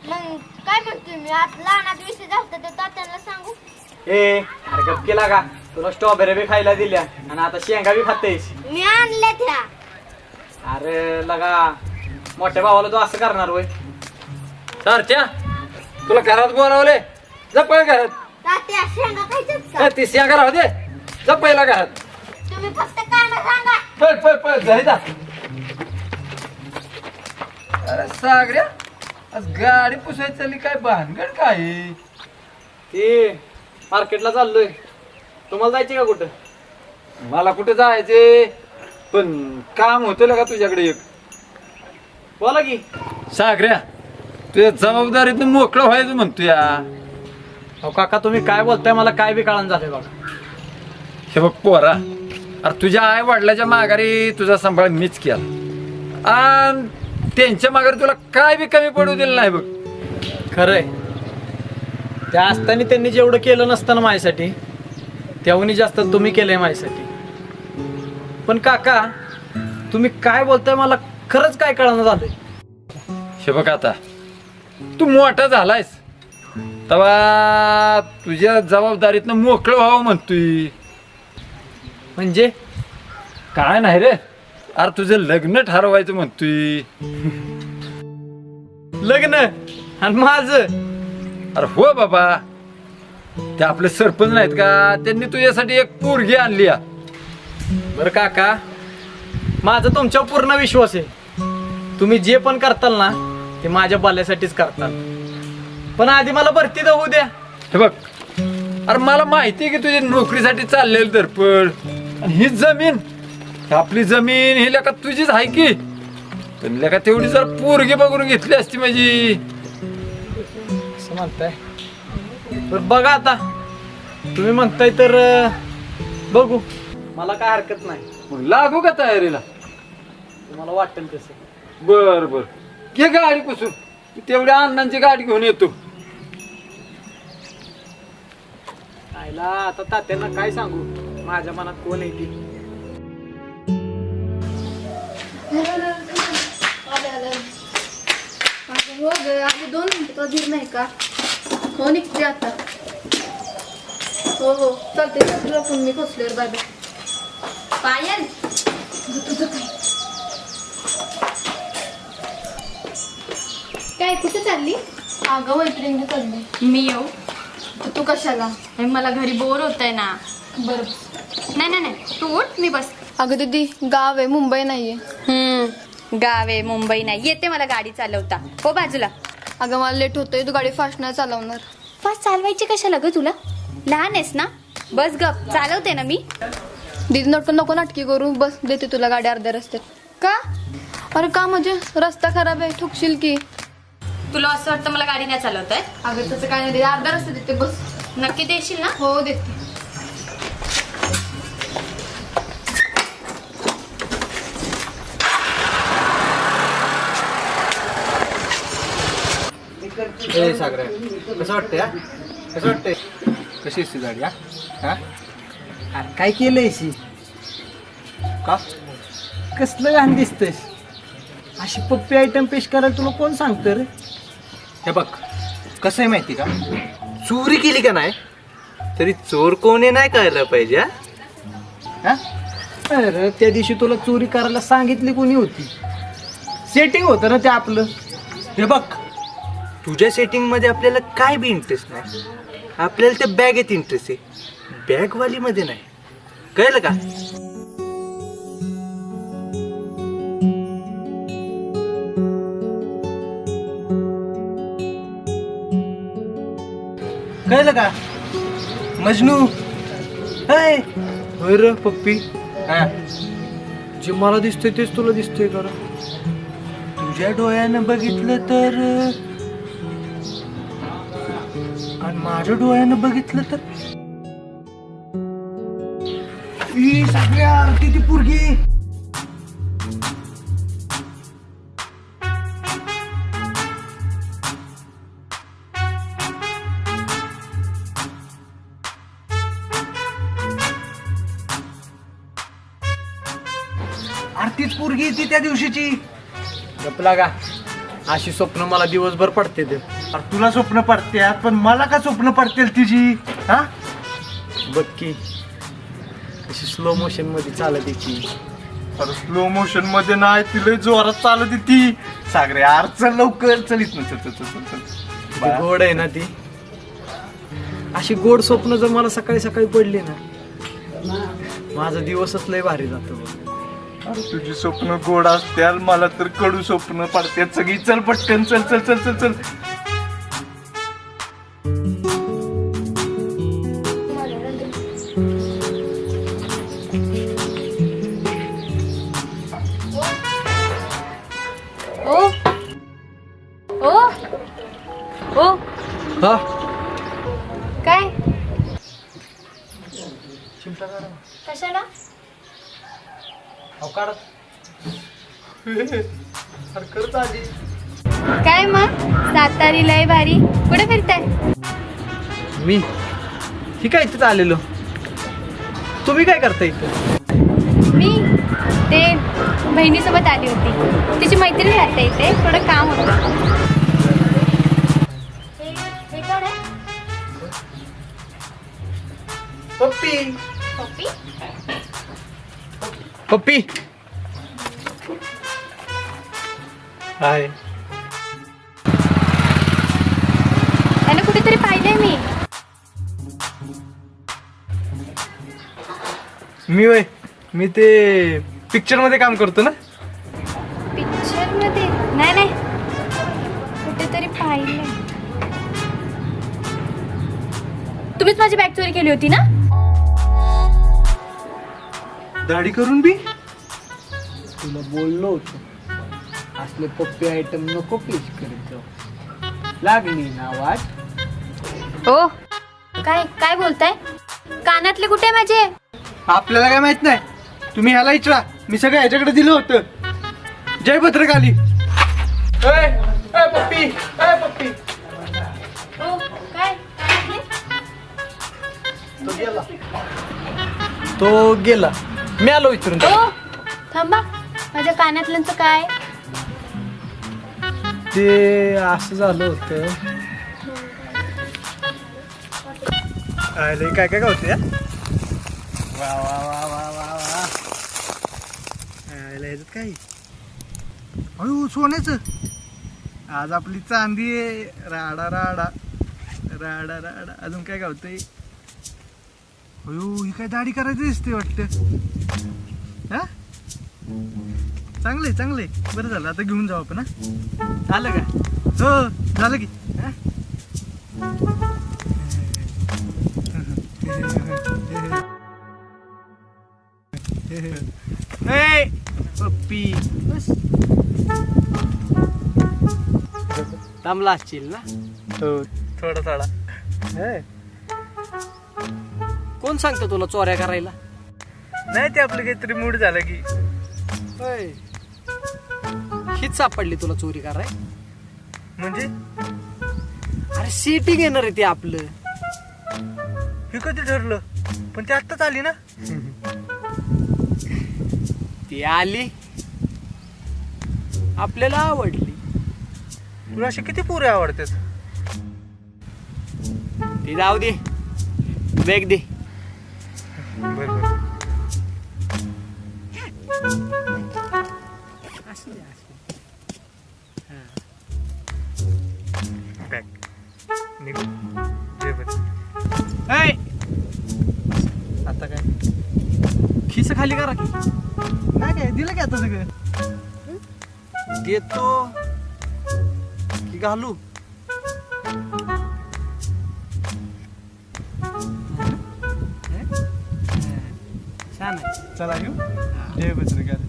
मग काय म्हणतोय मी, आज लहानात विषय झालता तर तात्यांना सांगू?
ए अरे गप केला का? तुला स्ट्रॉबेरी बी खायला दिल्या आणि आता शेंगा बी खातेस.
मी आणल्या त्या.
अरे लगा, मोठ्या भावाला तू असं करणार होय?
सारख्या तुला घरात बोलावले, जा पळ घरात.
तात्या, शेंगा खायच्यात का?
ती शेंगा राहू दे, जा पहिला घरात.
तुम्ही फक्त काय ना सांगा.
पळ पळ पळ घरी जा. अरे सागऱ्या, आज गाडी पुसायची चालली, काय भानगड काय?
ते मार्केटला चाललोय. तुम्हाला जायचे का कुठं?
मला कुठे जायचे, पण काम होतं का तुझ्याकडे एक?
बोला की.
सागऱ्या, तुझ्या जबाबदारीतून मोकळं व्हायचं म्हणतोय.
अहो काका, तुम्ही काय बोलताय, मला काय बी कळण झालंय बघा.
हे बघ पोरा, अरे तुझ्या आई वडिलाच्या माघारी तुझा सांभाळ मीच केला, आणि त्यांच्या माघारी तुला काय बी कमी पडू दिलं नाही बघ.
खरंय, त्या असताना त्यांनी जेवढं केलं नसतं ना माझ्यासाठी, तेवढी जास्त तुम्ही केलंय माझ्यासाठी. पण काका, तुम्ही काय बोलताय, मला खरंच काय कळणं झालंय.
हे बघ, आता तू मोठा झालायस, तेव्हा तुझ्या जबाबदारीतनं मोकळं व्हावं म्हणतोय.
म्हणजे
काय नाही रे, अरे तुझं लग्न ठरवायचं म्हणतोय.
लग्न आणि माझं?
अरे हो बाबा, ते आपले सरपंच नाहीत का, त्यांनी तुझ्यासाठी एक पोरगी आणली.
बरं काका, माझा तुमच्यावर पूर्ण विश्वास आहे, तुम्ही जे पण करताल ना ते माझ्या भल्यासाठीच करताल, पण आधी मला भरती तर होऊ द्या.
हे बघ, अरे मला माहिती आहे की तुझी नोकरीसाठी चाललेलं धडपड, आणि ही जमीन, आपली जमीन ही लेका तुझीच आहे की, पण लेका तेवढी जर पोरगी बघून घेतली असती माझी.
असं म्हणताय? बरं बघा आता, तुम्ही म्हणताय तर बघू, मला काय हरकत नाही.
मग लागू का तयारीला?
तुम्हाला वाटेल तसं.
बर बर, घे गाडी पुसून, तेवढ्या अण्णांची गाडी घेऊन येतो.
आईला आता तात्यांना काय सांगू माझ्या मनात कोण आहे ती.
हो ग, आधी 2 मिनिटं धीर नाही का? हो निघते आता. हो हो चालते, तुला फोन मी पोचल्यावर. Bye bye.
पायल,
तुझं काय कुठे चालली? अगं मैत्रिणी चालली.
मी येऊ?
तू कशाला?
मला घरी बोर होत आहे ना.
बरं.
नाही नाही नाही, तू उठ, मी बस.
अगं दीदी, गाव आहे, मुंबई नाहीये.
गाव आहे, मुंबई नाही. येते मला गाडी चालवता. हो बाजूला.
अगं मला लेट होतोय, तू गाडी फास्ट नाही चालवणार.
फास्ट चालवायची कशाला ग तुला? लहान आहेस ना, बस गप, चालवते ना मी.
दीदी नको नाटकी करू, बस देते तुला गाडी अर्ध्या रस्त्यात.
का?
अरे का म्हणजे रस्ता खराब आहे, ठोकशील की.
तुला असं वाटतं मला गाडी नाही चालवताय?
अगं तसं काय नाही दीदी, अर्धा रस्ता देते, बस.
नक्की देशील ना?
हो देते.
सागरे, कसं वाटतंय? कसं वाटतंय? कशी असते गाडी? हा,
अरे काय केलंय शी?
का?
कसलं घाण दिसतंयस? अशी पप्पी आयटम पेश करायला तुला कोण सांगतं रे?
हे बघ, कसं आहे माहिती का, चोरी केली का नाही तरी चोर कोण आहे नाही कळलं पाहिजे.
हा? अरे त्या दिवशी तुला चोरी करायला सांगितली कोणी होती? सेटिंग होतं ना ते आपलं.
हे बघ, तुझ्या सेटिंग मध्ये आपल्याला काय बी इंटरेस्ट नाही, आपल्याला त्या बॅगेत इंटरेस्ट आहे, बॅगवाली मध्ये नाही. कळलं का? कळलं का मजनू? हाय
रे पप्पी,
हा,
जे मला दिसतंय तेच तुला दिसतंय का?
तुझ्या डोळ्यानं बघितलं तर, आणि माझ्या डोळ्यानं बघितलं तर. ई सगळ्या ती पोरगी. आरतीच पोरगी ती त्या दिवशीची.
गपला का, अशी स्वप्न मला दिवसभर पडते ते.
अरे तुला स्वप्न पडतात, पण मला का स्वप्न पडतील तिची? हा,
बघ की कशी स्लो मोशन मध्ये चालत ती.
अरे स्लो मोशन मध्ये नाही, तिला जोरात चालत ती. सागरे यार चल लवकर, चल इथनं, चल चल चल चल
किती
चल.
गोड आहे ना ती. अशी गोड स्वप्न जर मला सकाळी सकाळी पडली ना, माझा दिवसच लय भारी जातो बघ.
अरे तुझी स्वप्न गोड असत्याल, मला तर कडू स्वप्न पडतात सगळी. चल पटकन, चल चल चल चल चल.
ओ ओ ओ
हा,
काय? कशाला? काय मग सातारी लय भारी, कुठे फिरताय?
मी ही काय इथं आलेलो. तुम्ही काय करता इथं?
मी ते बहिणीसोबत आली होती, तिची मैत्रीण राहते इथे, थोडं काम होतं. हे कोण आहे?
पप्पी.
पप्पी?
पप्पी हाय.
याला कुठेतरी पाहिलंय मी.
मी ते पिक्चर मध्ये काम करतो ना.
पिक्चर पिक्चरमध्ये नाही नाही कुठेतरी पाहिलं. तुम्हीच माझी बॅग चोरी केली होती ना?
दाढी करून बी
तुला बोललो होतो असले पप्पी आयटम नको पेश करीत जाऊ. लागली ना वाट.
ओ काय काय बोलताय? कानातले कुठे माझे?
आपल्याला काय माहित नाही. तुम्ही ह्याला विचारा. मी सगळं ह्याच्याकडे दिलं होतं. जय भद्रकाली. पप्पी पप्पी.
ओ काय
तो गेला. मी आलो विचारून.
ओ थांबा, माझ्या कानातल्यांचं काय?
ते असं झालं होतं.
काय काय होते. वा वा वा वा वा वा. ह्याच्यात काय अयो सोन्याचं. आज आपली चांदी आहे. राडा राडा राडा राडा. अजून काय गावतंय. अयो ही काय दाढी करायची दिसते वाटतं. हा चांगले चांगले. बरं झालं आता घेऊन जाऊ आपण. हा झालं का? हो झालं की. पप्पी
दमला असशील ना?
हो थोडा थोडा.
कोण सांगतो तुला चोऱ्या करायला?
नाही ते आपलं काहीतरी मूड झालं की.
होय हीच सापडली तुला चोरी कराय?
म्हणजे
अरे सीटिंग येणार आहे ते आपलं.
हे कधी ठरलं? पण ते आत्ताच आली ना.
ती आली आपल्याला आवडली.
तुला असे किती पोरे आवडतात?
ती जाऊ दे. बॅग दे.
आता काय
खिस खाली करा की.
नाही काय दिलं की आता सगळं.
देतो की घालू? छान आहे.
चला घेऊ. जय भद्रकाली.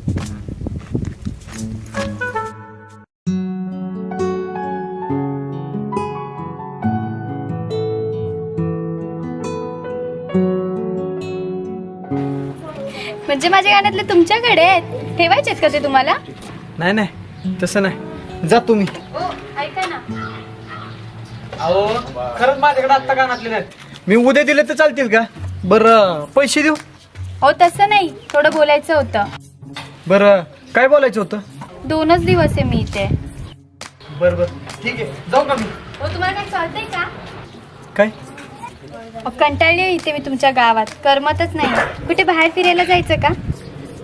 म्हणजे माझ्या गाण्यातले तुमच्याकडे आहेत? ठेवायचेत का ते तुम्हाला?
नाही नाही तसं नाही. जा तुम्ही.
ओ ऐका ना.
अहो खरंच माझ्याकडे आत्ता कानातले नाहीत. मी उद्या दिले तर चालतील का? बरं पैसे देऊ?
ओ तसं नाही, थोडं बोलायचं होतं.
बरं काय बोलायचं होतं?
2च दिवस आहे मी इथे.
बरं बरं ठीक आहे. जाऊ का मी?
ओ तुम्हाला काय चालतंय का?
काय
कंटाळली इथे मी तुमच्या गावात. करमतच नाही. कुठे बाहेर फिरायला जायचं का?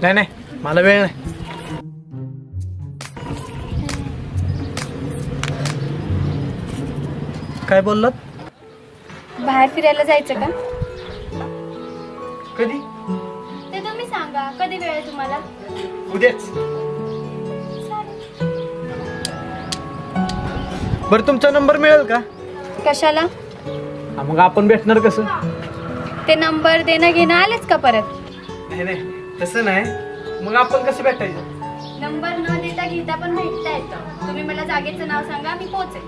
नाही नाही मला वेळ नाही. काय बोललात?
बाहेर फिरायला जायचं का?
कधी?
ते तुम्ही सांगा. कधी वेळ आहे तुम्हाला?
उद्याच. बरं तुमचा नंबर मिळेल का?
कशाला?
मग आपण भेटणार कसं?
ते नंबर देणं घेणं आलेच का परत?
नाही नाही तसं नाही. मग आपण कसं भेटायचं?
नंबर न देता घेता पण भेटता येतं. तुम्ही मला जागेचं नाव सांगा, मी पोहोचेल.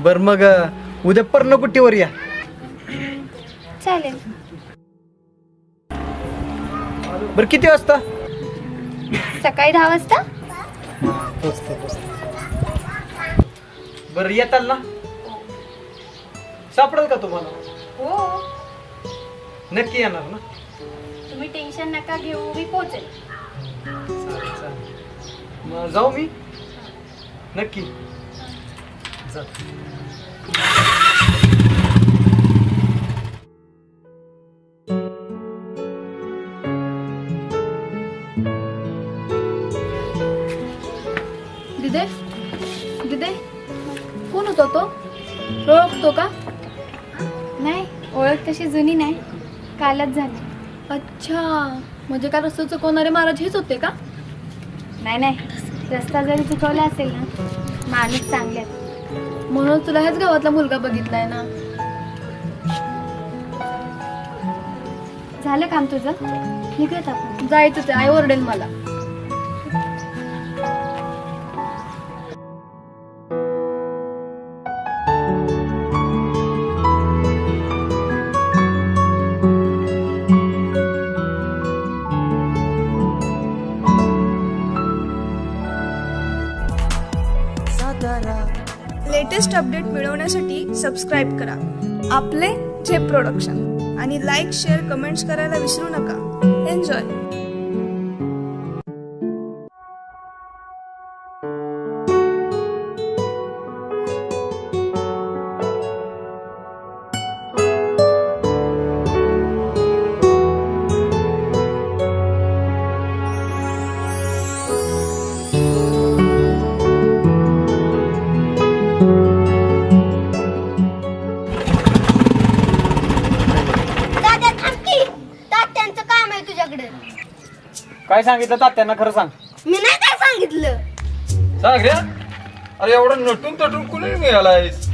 बर मग उद्या पर्णकुटीवर या.
चालेल.
बर किती वाजता?
सकाळी 10 वाजता.
बर येताल ना? सापडेल का तुम्हाला?
हो
नक्की येणार ना?
तुम्ही टेन्शन नका घेऊ, मी पोहोचेल.
मग जाऊ मी? नक्की जा.
दिदे दिदे कोण होता तो? ओळखतो का?
नाही, ओळख तशी जुनी नाही, कालच झाली.
अच्छा, म्हणजे काल रस्त्यावर चुकवणारे महाराज हेच होते का?
नाही नाही, रस्ता जरी चुकवला असेल ना, माणूस चांगले आहेत.
म्हणून तुला ह्याच गावातला मुलगा बघितलाय ना.
झालं काम तुझं? निघूयात आपण.
जायचं ते, आई ओरडेल मला.
लेटेस्ट अपडेट मिळवण्यासाठी सबस्क्राईब करा आपले झेप प्रोडक्शन आणि लाईक शेअर कमेंट्स करायला विसरू नका. एन्जॉय.
दादा थांब की. तात्यांचं काम आहे तुझ्याकडे.
काय सांगितलं तात्यांना खरं सांग.
मी नाही काय सांगितलं.
सांग रे. अरे एवढं नटून तटून कुणी निघालायस?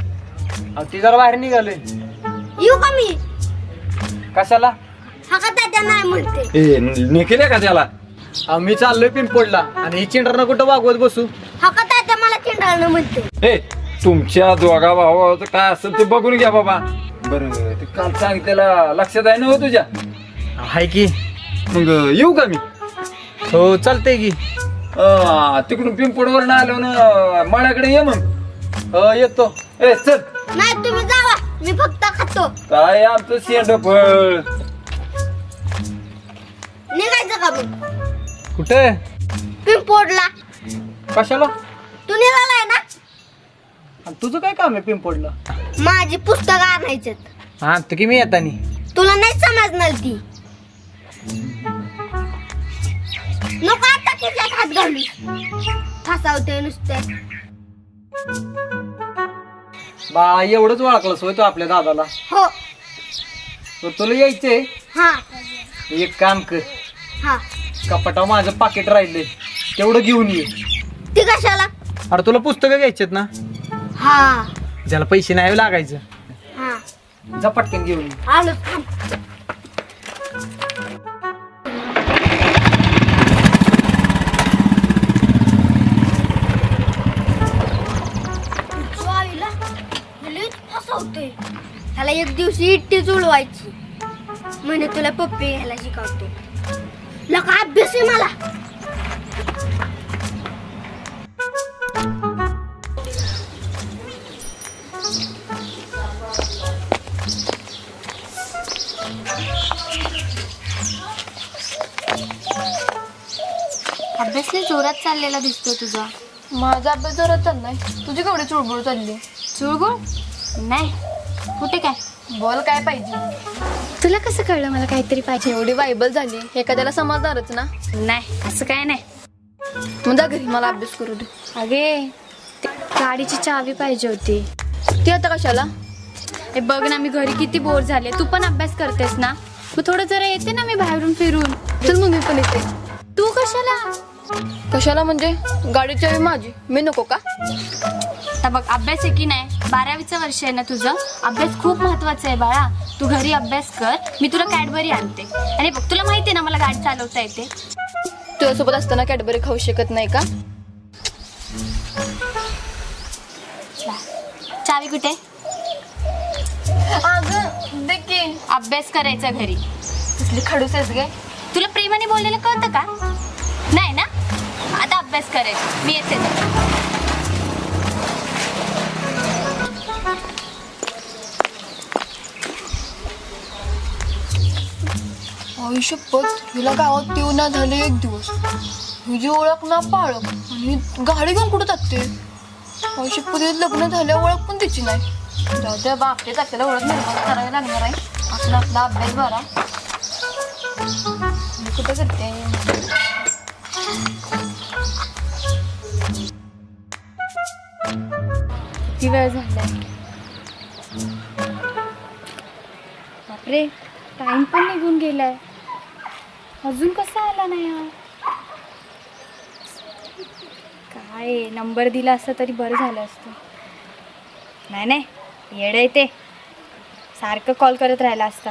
ती जरा बाहेर निघाले.
येऊ का मी?
कशाला?
हा का तात्या नाही म्हणते.
ए निघले का त्याला?
मी चाललोय पिंपोडला आणि ही चिंडरनं कुठं वागवत बसू.
हा का तात्या मला चिंडाळणं म्हणते.
ए तुमच्या दोघा भावाचं काय असेल ते बघून घ्या बाबा. बरं ते काल सांगितलेला लक्षात आहे ना हो तुझ्या?
हाय की.
मग येऊ का मी?
हो चालतंय की.
तिकडून पिंपोडवर आलो ना मळ्याकडे ये मग.
येतो.
ए चल.
नाही तुम्ही जावा, मी फक्त खातो.
काय आमचं शेंडफळ.
निघायचं का मग?
कुठे?
पिंपोडला.
कशाला?
तू निघालाय ना?
आणि तुझं काय काम आहे पिंपोडला?
माझी पुस्तकं आणायचे.
हा तर की मी येतानी.
तुला नाही समजणार ती. नको आता किती हात घालू. फसावते नुसते.
बा एवढंच ओळखलंस होय तू आपल्या दादाला?
हो.
तर तुला यायचंय?
हा
एक काम कर.
हा.
कपाटावर माझं पाकिट राहिलंय, तेवढं घेऊन ये.
ती कशाला?
अरे तुला पुस्तकं घ्यायचेत ना?
हा.
त्याला पैसे नाही लागायचं.
हा
जा पटकन घेऊन ये.
आलो थांब. आईला लईच फसवते. त्याला एक दिवशी इट्टी जुळवायची म्हणे तुला पप्पी घ्यायला शिकवतो. लका अभ्यास आहे मला.
अभ्यास लय जोरात चाललेला दिसतो तुझा.
माझा अभ्यास जोरात चाललाय. तुझी केवढी चुळबुळ चालली.
चुळबुळ नाही. कुठे काय?
बोल काय पाहिजे.
तुला कसं कळलं मला काहीतरी पाहिजे?
एवढी वायबल झाली एखाद्याला समजणारच ना.
नाही असं काय नाही.
मग जा घरी, मला अभ्यास करू दे.
अगे ते गाडीची चावी पाहिजे होती.
ती आता कशाला?
हे बघ ना, मी घरी किती बोर झाले. तू पण अभ्यास करतेस ना, मग थोडं जरा येते ना मी बाहेरून फिरून.
चल मग मी पण येते.
तू कशाला?
कशाला म्हणजे? गाडीची चावी माझी, मी नको का?
आता बघ अभ्यास आहे की नाही, 12वीचं वर्ष आहे ना तुझं. अभ्यास खूप महत्वाचा आहे बाळा. तू घरी अभ्यास कर, मी तुला कॅडबरी आणते. आणि बघ तुला माहिती आहे ना मला गाडी चालवता येते.
तुझ्यासोबत असताना कॅडबरी खाऊ शकत नाही का?
चावी कुठे?
अगं दे की.
अभ्यास करायचा घरी.
कसली खडूस आहेस गे.
तुला प्रेमाने बोललेलं कळतं का? नाही ना. आता अभ्यास करायचा, मी येते.
शपथ, हिला गावात येऊ ना झाले एक दिवस. हिची ओळख ना पाळक आणि गाडी घेऊन कुठं जाते. शपथ, लग्न झाल्या ओळख पण तिची नाही. दादा बापरे, आपल्याला ओळख निर्माण करायला लागणार आहे. आपला आपला अभ्यास बरा. कुठं करते?
किती वेळ झालाय? बापरे, टाइम पण निघून गेलाय. अजून कसा आला नाही हा? काय नंबर दिला असता तरी बरं झालं असतं. नाही नाही, येडं आहे ते, सारखं कॉल करत राहिला असता.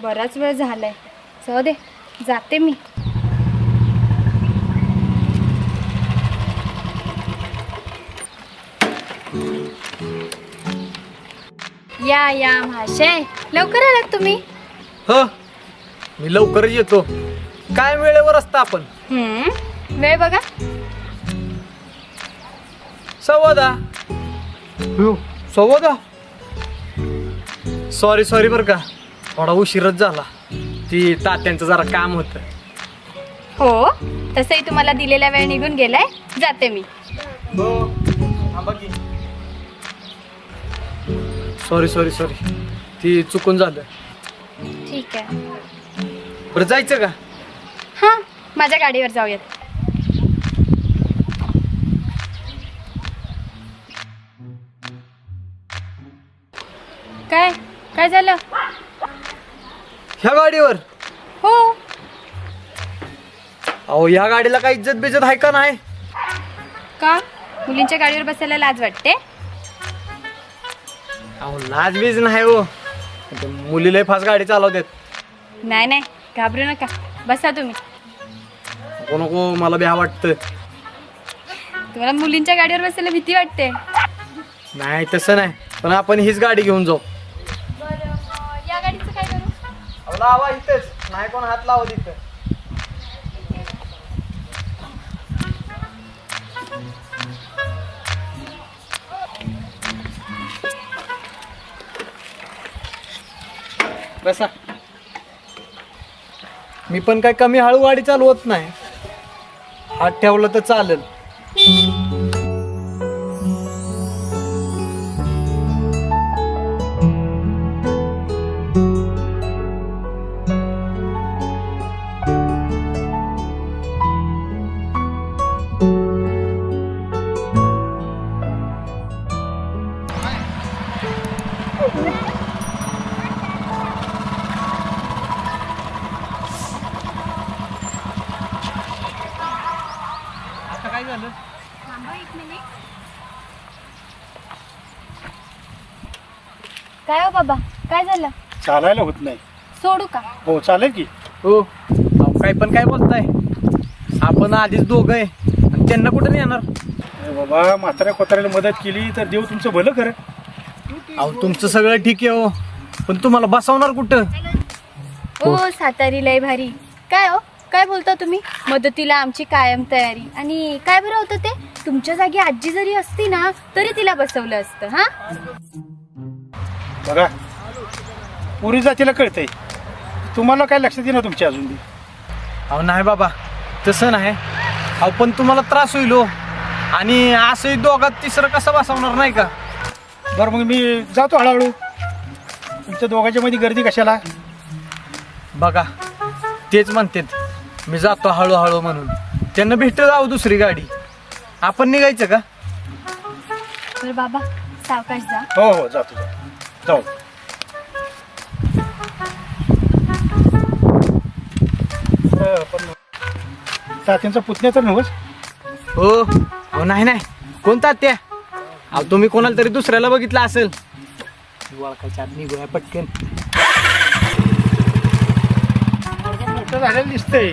बराच वेळ झालाय, जाऊ दे, जाते मी. या या महाशय, लवकर आलात तुम्ही.
हो, मी लवकरच येतो. काय वेळेवर असतं आपण?
वेळ बघा.
10:15. हो, 10:15. सॉरी बरं का, थोडा उशीरच झाला. ती तात्यांचं जरा काम होतं.
हो, तसंही तुम्हाला दिलेला वेळ निघून गेलाय, जाते मी.
सॉरी ती चुकून झालं.
ठीक आहे.
बरं, जायचं का?
हां, माझ्या गाडीवर जाऊयात. काय काय झालं?
ह्या गाडीवर?
हो.
अहो, ह्या गाडीला काही इज्जत बिजत आहे का नाही?
का मुलींच्या गाडीवर बसायला लाज वाटते?
अहो, लाज बीज नाही हो, ते मुलीला फास्ट गाडी चालवतात.
नाही नाही, घाबरू नका, बसा तुम्ही.
नको, मला भ्या वाटतं.
तुम्हाला मुलींच्या गाडीवर बसायला भीती वाटते?
नाही, तसं नाही, पण आपण हीच गाडी घेऊन जाऊ.
या गाडीचं काय करू?
अहो, लावा इथेच, नाही कोण हात लावत इथं. बसा. मी पण काय कमी हळू गाडी चालवत नाही, हात ठेवलं तर चालेल. काय झालं?
काय हो बाबा, काय झालं?
चालायला होत नाही.
सोडू का?
हो, चालेल की.
हो, काय पण काय बोलताय? आपण आधीच दोघं आहे आणि त्यांना कुठं नाही येणार.
बाबा, म्हाताऱ्या कोताऱ्याला मदत केली तर देव तुमचं भलं करे.
अहो, तुमचं सगळं ठीक आहे हो, पण तुम्हाला बसवणार कुठं?
ओ सातारी लय भारी. काय हो, काय बोलता तुम्ही? मदतीला आमची कायम तयारी. आणि काय बरं होतं ते, तुमच्या जागी आजी जरी असती ना तरी तिला बसवलं असतं. हा
बघा, पुरी जातीला कळतंय, तुम्हाला काय लक्षात येणार तुमची अजून बी.
अहो नाही बाबा, तसं नाही. अहो, पण तुम्हाला त्रास होईल हो, आणि असंही दोघात तिसरं कसं बसवणार नाही का?
बरं, मग मी जातो हळूहळू. तुमच्या दोघांच्या मध्ये गर्दी कशाला?
बघा, तेच म्हणतात मी जातो हळूहळू म्हणून. त्यांना भेटत जाऊ दुसरी गाडी, आपण निघायचं का?
बरं बाबा, सावकाश जा.
हो हो, जातो जाऊ. पण तात्यांचा पुतण्या तर नव्हस?
हो नाही नाही, कोणता त्या? अहो, तुम्ही कोणाला तरी दुसऱ्याला बघितलं असेल. ओळखायच्या आत निघूया पटकन.
मोठं झालेलं दिसतंय.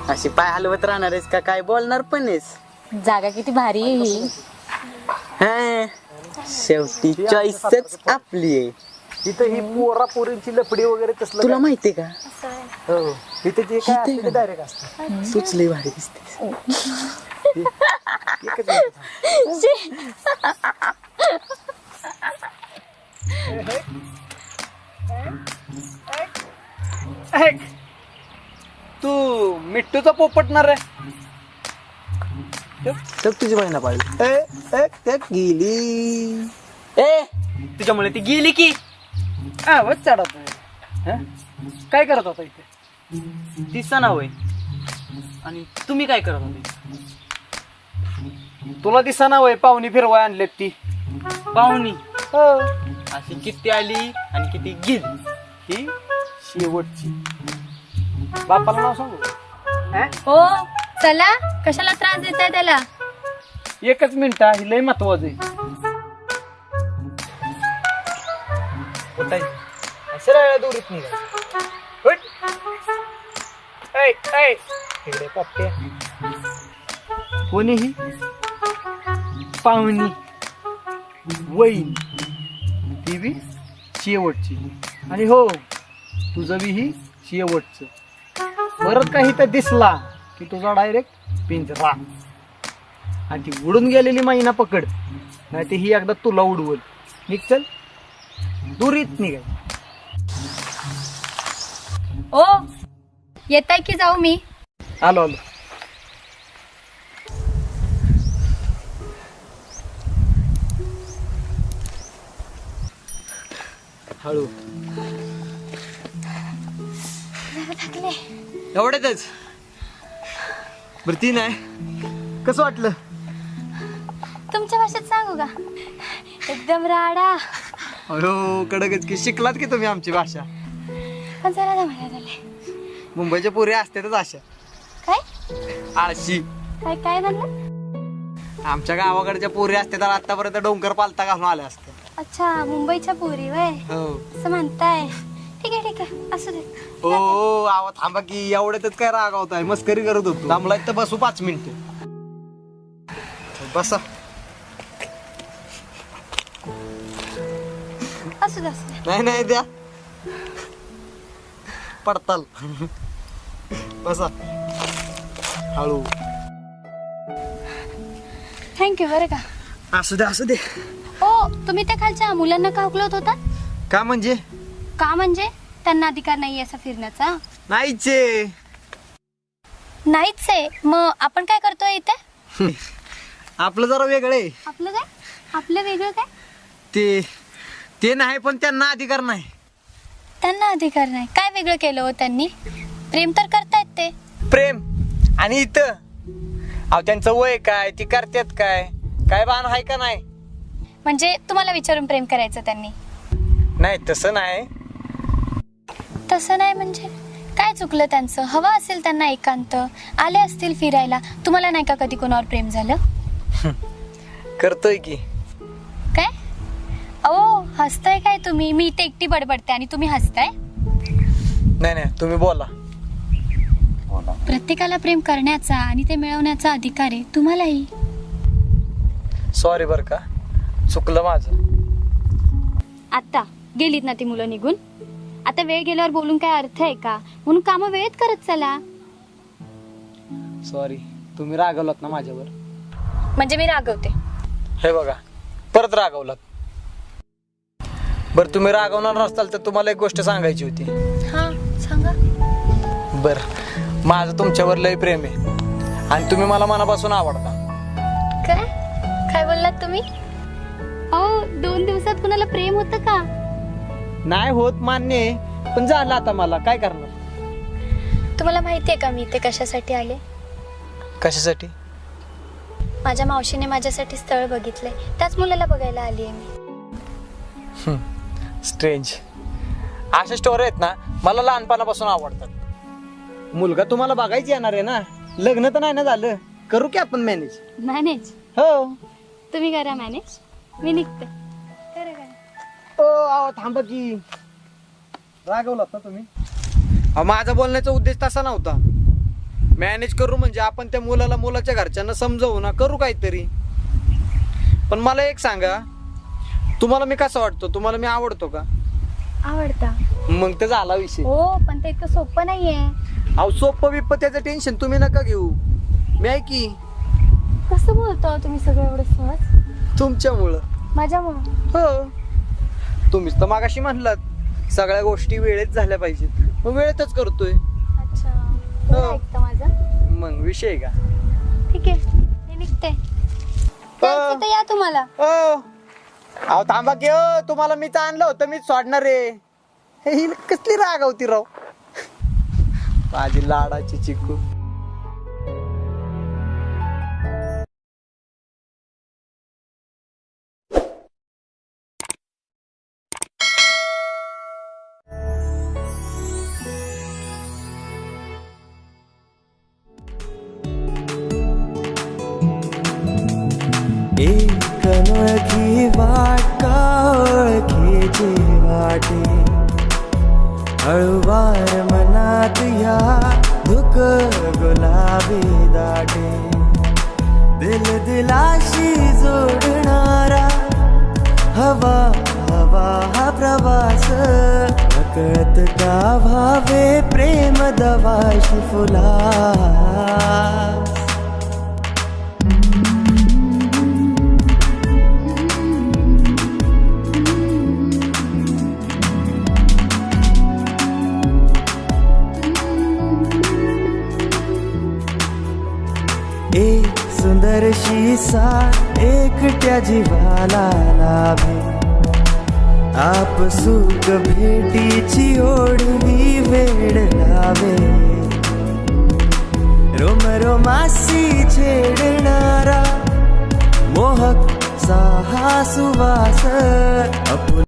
अशी पाय हलवत राहणार आहेस का? काय बोलणार पण आहेस?
जागा किती भारी आहे ही.
हा, शेवटी चॉईसच आपली आहे.
इथं ही पोरा पोरींची लपडी वगैरे तसलं
तुला माहितीये का?
हो, इथे जे काय असतं ते डायरेक्ट असतं.
सुचली भारी दिसते.
एकच मिनिट. तू मिट्टूचा पोपटणार आहे.
तुझी बहिणा पाहिजे गेली.
तुझ्यामुळे ती गेली की आवाज चढत आहे. काय करत होता इथे?
दिसना होय. आणि तुम्ही काय करत होते?
तुला दिसाना वय पाहुणी फिरवाय आणलेत ती.
पाहुणी
हो.
अशी किती आली आणि किती गेली?
ही शेवटची. बापाला नाव सांगू?
हो चला, कशाला त्रास देताय त्याला?
एकच मिनिट, ही लय महत्वाचं आहे. सरळ दोरीत निघा. इकडे पप्पे. कोणीही पाहुणी वहीन ती बी शेवटची. आणि हो तुझं बी ही शेवटचं. परत काही तर दिसला की तुझा डायरेक्ट पिंजरा. आणि ती उडून गेलेली महिना पकड, नाही ते ही एकदा तुला उडवल. निघ चल, दुरीत निघाय.
ओ येताय की जाऊ मी?
आलो आलो. हळू.
एवढ्यातच बरं ती नाही. कसं वाटलं?
तुमच्या भाषेत सांगू का? एकदम राडा.
अयो कडकच की. शिकलात की तुम्ही आमची भाषा.
पण जरा जमायला झाले.
मुंबईच्या पोरी असतातच अशा.
काय
आळशी.
काय काय झालं?
आमच्या गावाकडच्या पोरी असते तर आतापर्यंत डोंगर पालता घालून आल्या असत्या.
अच्छा, मुंबईच्या पोरी वय
हो.
असं म्हणताय. ठीक आहे ठीक आहे, असू दे.
ओ आवा थांबा की. एवढ्यातच काय रागावताय? मस्करी करत होतो. थांबलाय तर बसू 5 मिनिटं. बसा.
असू दे असू दे.
नाही नाही द्या पडताल. बसा हळू.
थँक्यू बरं का.
असू दे असू दे.
ओ तुम्ही त्या खालच्या मुलांना का उकलत होता?
का म्हणजे?
का म्हणजे त्यांना अधिकार नाही असा फिरण्याचा?
नाहीच
नाहीच आहे. मग आपण काय करतोय इथे?
आपलं जरा वेगळं आहे.
आपलं काय? आपलं वेगळं काय?
ते नाही, पण त्यांना अधिकार नाही.
त्यांना अधिकार नाही? काय वेगळं केलं हो त्यांनी? प्रेम तर करतायत ते.
प्रेम आणि इथं अहो त्यांचं वय काय, ती करतात काय, काय भान आहे का नाही?
म्हणजे तुम्हाला विचारून प्रेम करायचं त्यांनी?
नाही तसं नाही.
तसं नाही म्हणजे काय चुकलं त्यांचं? हवा असेल त्यांना एकांत, आले असतील फिरायला. तुम्हाला नाही का कधी कोणावर प्रेम झालं?
करतोय की.
काय? अहो हसताय काय तुम्ही? मी इथे एकटी बडबडते आणि तुम्ही हसताय?
नाही नाही तुम्ही बोला.
प्रत्येकाला प्रेम करण्याचा आणि ते मिळवण्याचा अधिकार आहे, तुम्हालाही.
सॉरी बर का, चुकलं माझं.
आता गेलीत ना ती मुलं निघून. आता वेळ गेल्यावर बोलून काय अर्थ आहे का? म्हणून कामं वेळेत करत चला.
सॉरी, तुम्ही रागवलात ना माझ्यावर.
म्हणजे मी रागवते?
हे बघा परत रागवलात. बर तुम्ही रागवणार नसताल तर तुम्हाला एक गोष्ट सांगायची होती.
हा सांगा.
बर माझं तुमच्यावर लय प्रेम आहे आणि तुम्ही मला मनापासून आवडता.
काय काय बोललात तुम्ही? अहो 2 दिवसात कुणाला प्रेम होतं का?
नाही होत मान्य आहे, पण झालं आता. मला काय करणार?
तुम्हाला माहितीये का मी इथे कशासाठी आले?
कशासाठी?
माझ्या मावशीने माझ्यासाठी स्थळ बघितले, त्याच मुलाला बघायला आली आहे मी.
स्ट्रेंज. अशा स्टोरी आहेत ना मला लहानपणापासून आवडतात.
मुलगा तुम्हाला बघायची येणार आहे ना? लग्न तर नाही ना झालं? करू की आपण मॅनेज?
मॅनेज?
हो.
तुम्ही करा मॅनेज, मी निघते. करा करा.
ओ थांबा की. रागवलात ना तुम्ही? माझा बोलण्याचा उद्देश तसा नव्हता. मॅनेज करू म्हणजे आपण त्या मुलाला मुलाच्या घरच्यांना समजवू ना, करू काहीतरी. पण मला एक सांगा, तुम्हाला मी कसा वाटतो? तुम्हाला मी आवडतो का?
आवडता.
मग ते झाला विषय.
हो पण ते इतकं सोपं नाहीये.
अहो सोप्पं बिप्प त्याचं टेन्शन तुम्ही नका घेऊ. मी आहे की.
कसं बोलतो तुम्ही सगळं एवढं सहज?
तुमच्यामुळं.
माझ्यामुळं?
हो, तुम्हीच तर मागाशी म्हणलात सगळ्या गोष्टी वेळेत झाल्या पाहिजेत, मग वेळेतच करतोय.
अच्छा, बरं ऐकतं माझं.
मग विषय का?
ठीक आहे, मी निघते. जायचं तर या तुम्हाला.
अहो थांबा की हो, तुम्हाला मीच आणलं होतं, मीच सोडणार रे. ही कसली रागावती राव माझी लाडाची चिकू.
एक अनोळखी वाट ओळखीची वाटे, हळूवार मनात या धुक गुलाबी दाटे, दिल दिलाशी जोडणारा हवा हवा हा प्रवास, नकळत का व्हावे प्रेम दवाशी फुला. एक सुंदरशी साथ एकट्या जीवाला लाभे, आप सुख भेटीची ओढवी वेड लावे, रोम रोमासी छेडणारा मोहक सा हा सुवास.